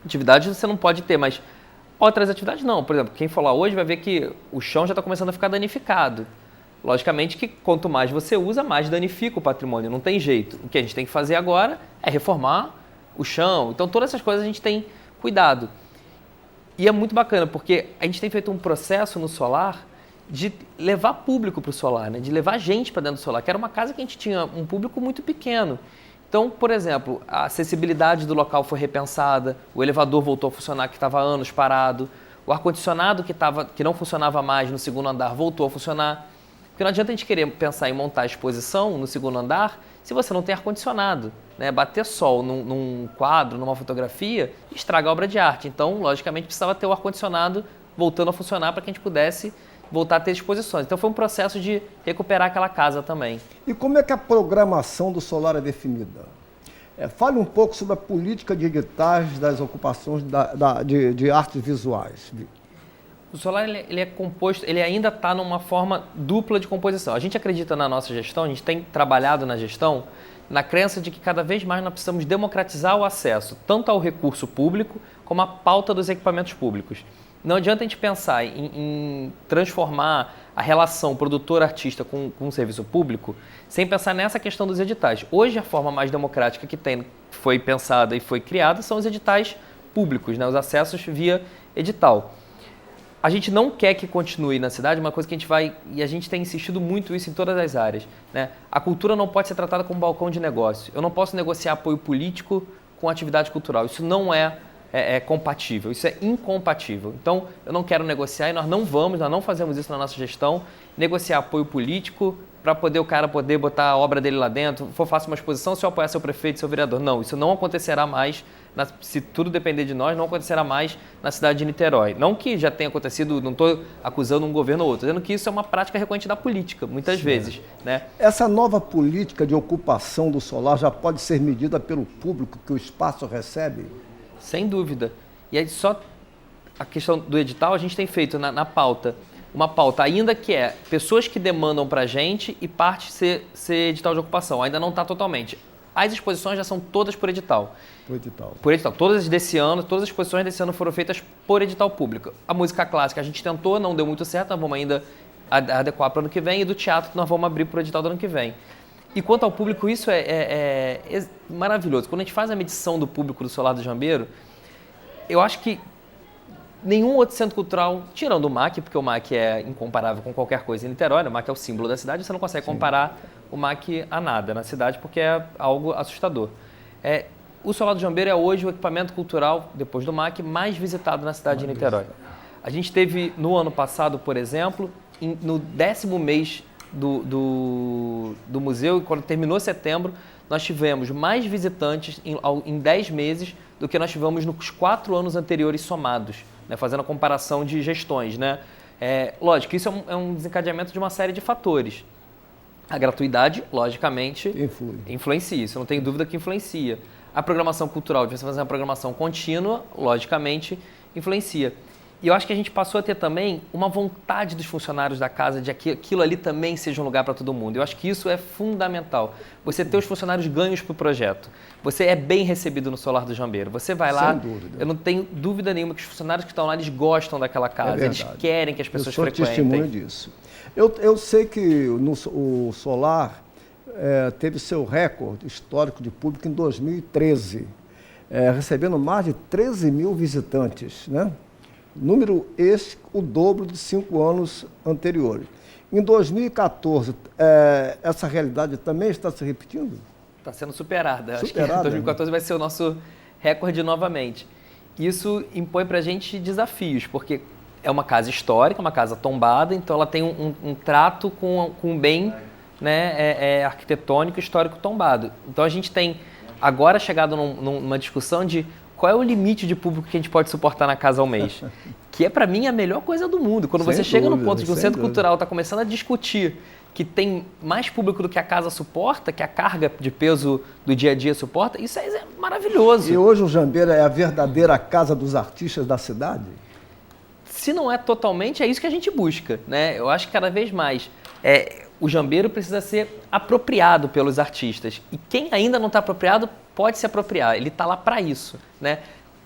atividades você não pode ter, mas outras atividades não. Por exemplo, quem for lá hoje vai ver que o chão já está começando a ficar danificado. Logicamente que quanto mais você usa, mais danifica o patrimônio, não tem jeito. O que a gente tem que fazer agora é reformar o chão. Então, todas essas coisas a gente tem cuidado. E é muito bacana, porque a gente tem feito um processo no Solar de levar público para o Solar, né? De levar gente para dentro do Solar, que era uma casa que a gente tinha um público muito pequeno. Então, por exemplo, a acessibilidade do local foi repensada, o elevador voltou a funcionar, que estava há anos parado, o ar-condicionado que não funcionava mais no segundo andar voltou a funcionar. Porque não adianta a gente querer pensar em montar a exposição no segundo andar se você não tem ar-condicionado, né? Bater sol num quadro, numa fotografia, estraga a obra de arte. Então, logicamente, precisava ter o ar-condicionado voltando a funcionar para que a gente pudesse voltar a ter exposições. Então, foi um processo de recuperar aquela casa também. E como é que a programação do Solar é definida? Fale um pouco sobre a política de editais das ocupações de artes visuais. O Solar ele é composto, ele ainda está numa forma dupla de composição. A gente acredita na nossa gestão, a gente tem trabalhado na gestão na crença de que cada vez mais nós precisamos democratizar o acesso tanto ao recurso público como à pauta dos equipamentos públicos. Não adianta a gente pensar em transformar a relação produtor-artista com o serviço público sem pensar nessa questão dos editais. Hoje a forma mais democrática que foi pensada e foi criada são os editais públicos, né? Os acessos via edital. A gente não quer que continue na cidade uma coisa que a gente tem insistido muito isso em todas as áreas, né? A cultura não pode ser tratada como balcão de negócio. Eu não posso negociar apoio político com atividade cultural. Isso não é compatível, isso é incompatível. Então, eu não quero negociar e nós não fazemos isso na nossa gestão, negociar apoio político para poder o cara poder botar a obra dele lá dentro, faça uma exposição se eu apoiar seu prefeito, seu vereador. Não, isso não acontecerá mais, se tudo depender de nós, não acontecerá mais na cidade de Niterói. Não que já tenha acontecido, não estou acusando um governo ou outro, dizendo que isso é uma prática recorrente da política, muitas vezes, né? Essa nova política de ocupação do Solar já pode ser medida pelo público que o espaço recebe? Sem dúvida. E aí só a questão do edital, a gente tem feito na pauta, uma pauta ainda que pessoas que demandam para a gente e parte ser edital de ocupação. Ainda não está totalmente. As exposições já são todas por edital. Por edital. Por edital. Todas as exposições desse ano foram feitas por edital público. A música clássica a gente tentou, não deu muito certo, nós vamos ainda adequar para o ano que vem, e do teatro nós vamos abrir para o edital do ano que vem. E quanto ao público, isso é maravilhoso. Quando a gente faz a medição do público do Solar do Jambeiro, eu acho que nenhum outro centro cultural, tirando o MAC, porque o MAC é incomparável com qualquer coisa em Niterói, o MAC é o símbolo da cidade, você não consegue comparar o MAC a nada na cidade, porque é algo assustador. O Solar do Jambeiro é hoje o equipamento cultural, depois do MAC, mais visitado na cidade de Niterói. A gente teve, no ano passado, por exemplo, no 10º mês do museu, quando terminou setembro, nós tivemos mais visitantes em 10 meses do que nós tivemos nos 4 anos anteriores somados, né, fazendo a comparação de gestões. Né? Lógico, isso é um desencadeamento de uma série de fatores. A gratuidade, logicamente, influencia, isso não tem dúvida que influencia. A programação cultural, de você fazer uma programação contínua, logicamente, influencia. E eu acho que a gente passou a ter também uma vontade dos funcionários da casa de que aquilo ali também seja um lugar para todo mundo. Eu acho que isso é fundamental. Você ter os funcionários ganhos para o projeto. Você é bem recebido no Solar do Jambeiro. Você vai lá, eu não tenho dúvida nenhuma que os funcionários que estão lá, eles gostam daquela casa, eles querem que as pessoas frequentem. Eu sou testemunho disso. Eu sei que o Solar teve seu recorde histórico de público em 2013, recebendo mais de 13 mil visitantes, né? Número esse, o dobro de 5 anos anteriores. Em 2014, essa realidade também está se repetindo? Está sendo superada. Acho que 2014 vai ser o nosso recorde novamente. Isso impõe para a gente desafios, porque é uma casa histórica, uma casa tombada, então ela tem um trato com um bem, né, arquitetônico histórico tombado. Então a gente tem agora chegado numa discussão de qual é o limite de público que a gente pode suportar na casa ao mês? Que para mim a melhor coisa do mundo. Quando você chega no ponto de que o centro cultural está começando a discutir que tem mais público do que a casa suporta, que a carga de peso do dia a dia suporta, isso é maravilhoso. E hoje o Jambeiro é a verdadeira casa dos artistas da cidade? Se não é totalmente, é isso que a gente busca, né? Eu acho que cada vez mais o Jambeiro precisa ser apropriado pelos artistas. E quem ainda não está apropriado pode se apropriar, ele está lá para isso, né?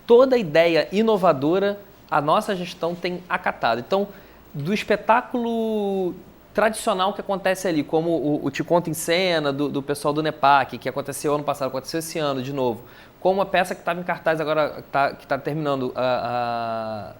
Toda ideia inovadora a nossa gestão tem acatado. Então, do espetáculo tradicional que acontece ali, como o Te Conto em Cena, do pessoal do NEPAC, que aconteceu ano passado, aconteceu esse ano de novo, como a peça que estava em cartaz agora, que está terminando a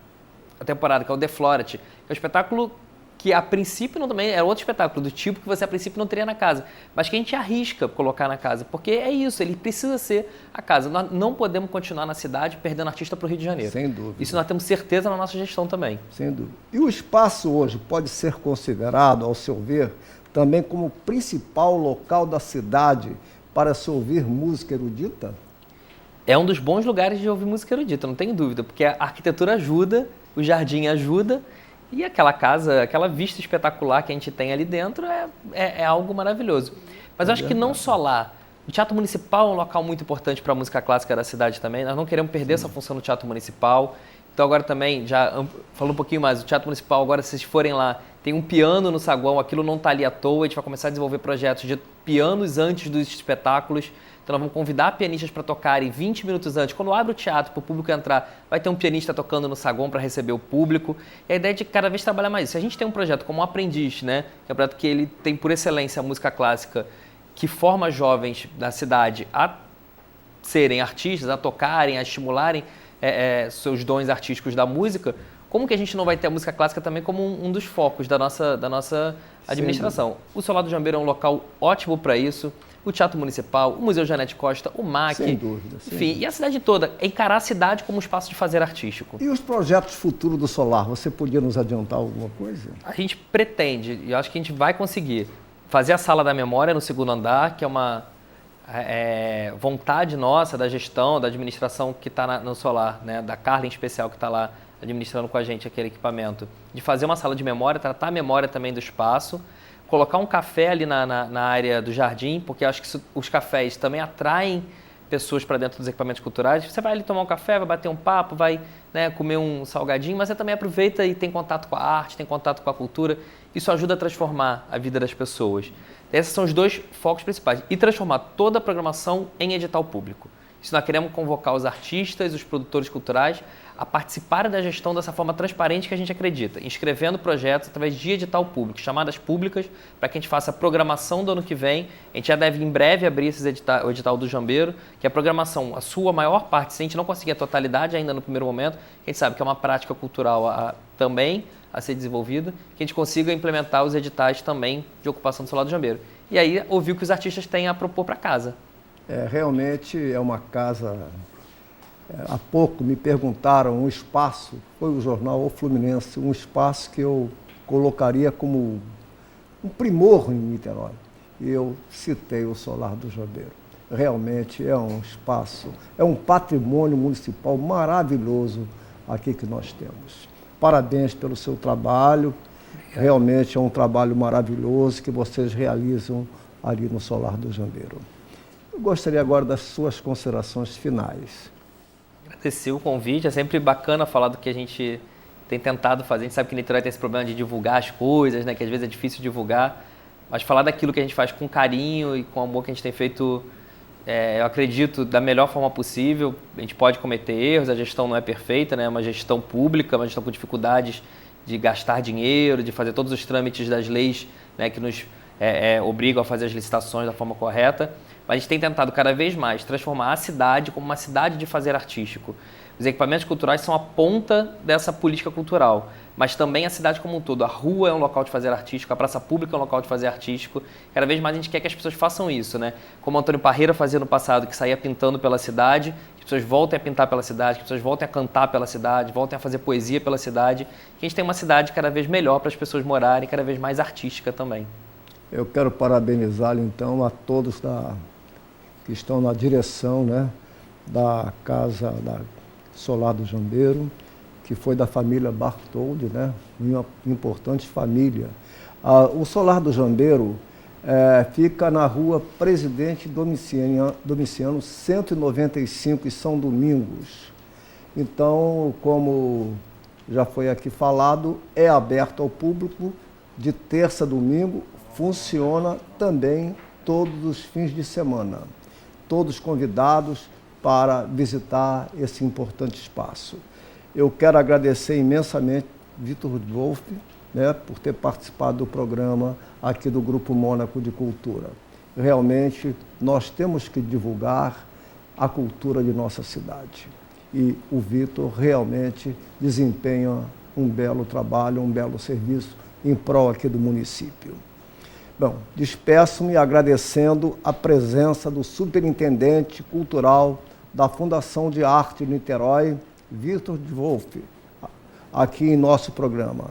temporada, que é o The Floret, que é um espetáculo que a princípio também era outro espetáculo do tipo que você a princípio não teria na casa, mas que a gente arrisca colocar na casa, porque é isso, ele precisa ser a casa. Nós não podemos continuar na cidade perdendo artista para o Rio de Janeiro. Sem dúvida. Isso nós temos certeza na nossa gestão também. Sem dúvida. E o espaço hoje pode ser considerado, ao seu ver, também como o principal local da cidade para se ouvir música erudita? É um dos bons lugares de ouvir música erudita, não tenho dúvida, porque a arquitetura ajuda, o jardim ajuda, e aquela casa, aquela vista espetacular que a gente tem ali dentro é algo maravilhoso. Mas eu acho que não só lá. O Teatro Municipal é um local muito importante para a música clássica da cidade também. Nós não queremos perder essa função no Teatro Municipal. Então agora também, já falando um pouquinho mais, o Teatro Municipal, agora se vocês forem lá, tem um piano no saguão, aquilo não está ali à toa, a gente vai começar a desenvolver projetos de pianos antes dos espetáculos. Então nós vamos convidar pianistas para tocarem 20 minutos antes. Quando abre o teatro para o público entrar, vai ter um pianista tocando no saguão para receber o público. E a ideia é de cada vez trabalhar mais isso. Se a gente tem um projeto como o Aprendiz, né, que é um projeto que ele tem por excelência a música clássica, que forma jovens da cidade a serem artistas, a tocarem, a estimularem seus dons artísticos da música, como que a gente não vai ter a música clássica também como um dos focos da nossa administração? O Solar do Jambeiro é um local ótimo para isso. O Teatro Municipal, o Museu Janete Costa, o MAC, sem dúvida, enfim, e a cidade toda, encarar a cidade como um espaço de fazer artístico. E os projetos futuros do Solar, você podia nos adiantar alguma coisa? A gente pretende, e eu acho que a gente vai conseguir, fazer a Sala da Memória no 2º andar, que é uma vontade nossa, da gestão, da administração que está no Solar, né, da Carla em especial, que está lá administrando com a gente aquele equipamento, de fazer uma sala de memória, tratar a memória também do espaço, colocar um café ali na área do jardim, porque acho que os cafés também atraem pessoas para dentro dos equipamentos culturais. Você vai ali tomar um café, vai bater um papo, vai, né, comer um salgadinho, mas você também aproveita e tem contato com a arte, tem contato com a cultura. isso ajuda a transformar a vida das pessoas. Esses são os dois focos principais. E transformar toda a programação em edital público. Isso nós queremos convocar os artistas, os produtores culturais a participarem da gestão dessa forma transparente que a gente acredita, inscrevendo projetos através de edital público, chamadas públicas, para que a gente faça a programação do ano que vem. A gente já deve em breve abrir o edital do Jambeiro, que a programação, a sua maior parte, se a gente não conseguir a totalidade ainda no primeiro momento, a gente sabe que é uma prática cultural também a ser desenvolvida, que a gente consiga implementar os editais também de ocupação do solar do Jambeiro. E aí ouvir o que os artistas têm a propor para casa. Realmente é uma casa. Há pouco me perguntaram um espaço, foi o jornal O Fluminense, um espaço que eu colocaria como um primor em Niterói. E eu citei o Solar do Jambeiro. Realmente é um espaço, é um patrimônio municipal maravilhoso aqui que nós temos. Parabéns pelo seu trabalho, realmente é um trabalho maravilhoso que vocês realizam ali no Solar do Jambeiro. Eu gostaria agora das suas considerações finais. Agradecer o convite, é sempre bacana falar do que a gente tem tentado fazer. A gente sabe que Niterói tem esse problema de divulgar as coisas, né, que às vezes é difícil divulgar, mas falar daquilo que a gente faz com carinho e com amor que a gente tem feito, eu acredito, da melhor forma possível. A gente pode cometer erros, a gestão não é perfeita, né, é uma gestão pública, uma gestão com dificuldades de gastar dinheiro, de fazer todos os trâmites das leis, né, que nos obrigam a fazer as licitações da forma correta. Mas a gente tem tentado cada vez mais transformar a cidade como uma cidade de fazer artístico. Os equipamentos culturais são a ponta dessa política cultural, mas também a cidade como um todo. A rua é um local de fazer artístico, a praça pública é um local de fazer artístico. Cada vez mais a gente quer que as pessoas façam isso, né? Como o Antônio Parreira fazia no passado, que saía pintando pela cidade, que as pessoas voltem a pintar pela cidade, que as pessoas voltem a cantar pela cidade, voltem a fazer poesia pela cidade. Que a gente tem uma cidade cada vez melhor para as pessoas morarem, cada vez mais artística também. Eu quero parabenizá-lo, então, a todos que estão na direção, né, da Casa da Solar do Jambeiro, que foi da família Bartoldi, né, uma importante família. O Solar do Jambeiro fica na rua Presidente Domiciano 195, em São Domingos. Então, como já foi aqui falado, é aberto ao público de terça a domingo, funciona também todos os fins de semana. Todos convidados para visitar esse importante espaço. Eu quero agradecer imensamente Vitor Wolff, né, por ter participado do programa aqui do Grupo Mônaco de Cultura. Realmente, nós temos que divulgar a cultura de nossa cidade. E o Vitor realmente desempenha um belo trabalho, um belo serviço em prol aqui do município. Bom, despeço-me agradecendo a presença do superintendente cultural da Fundação de Arte de Niterói, Vitor Wolff, aqui em nosso programa.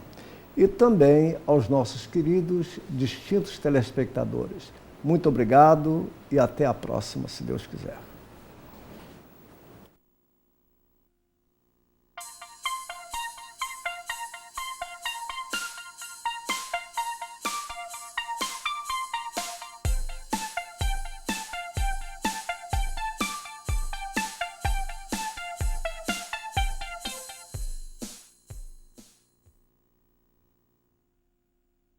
E também aos nossos queridos, distintos telespectadores. Muito obrigado e até a próxima, se Deus quiser.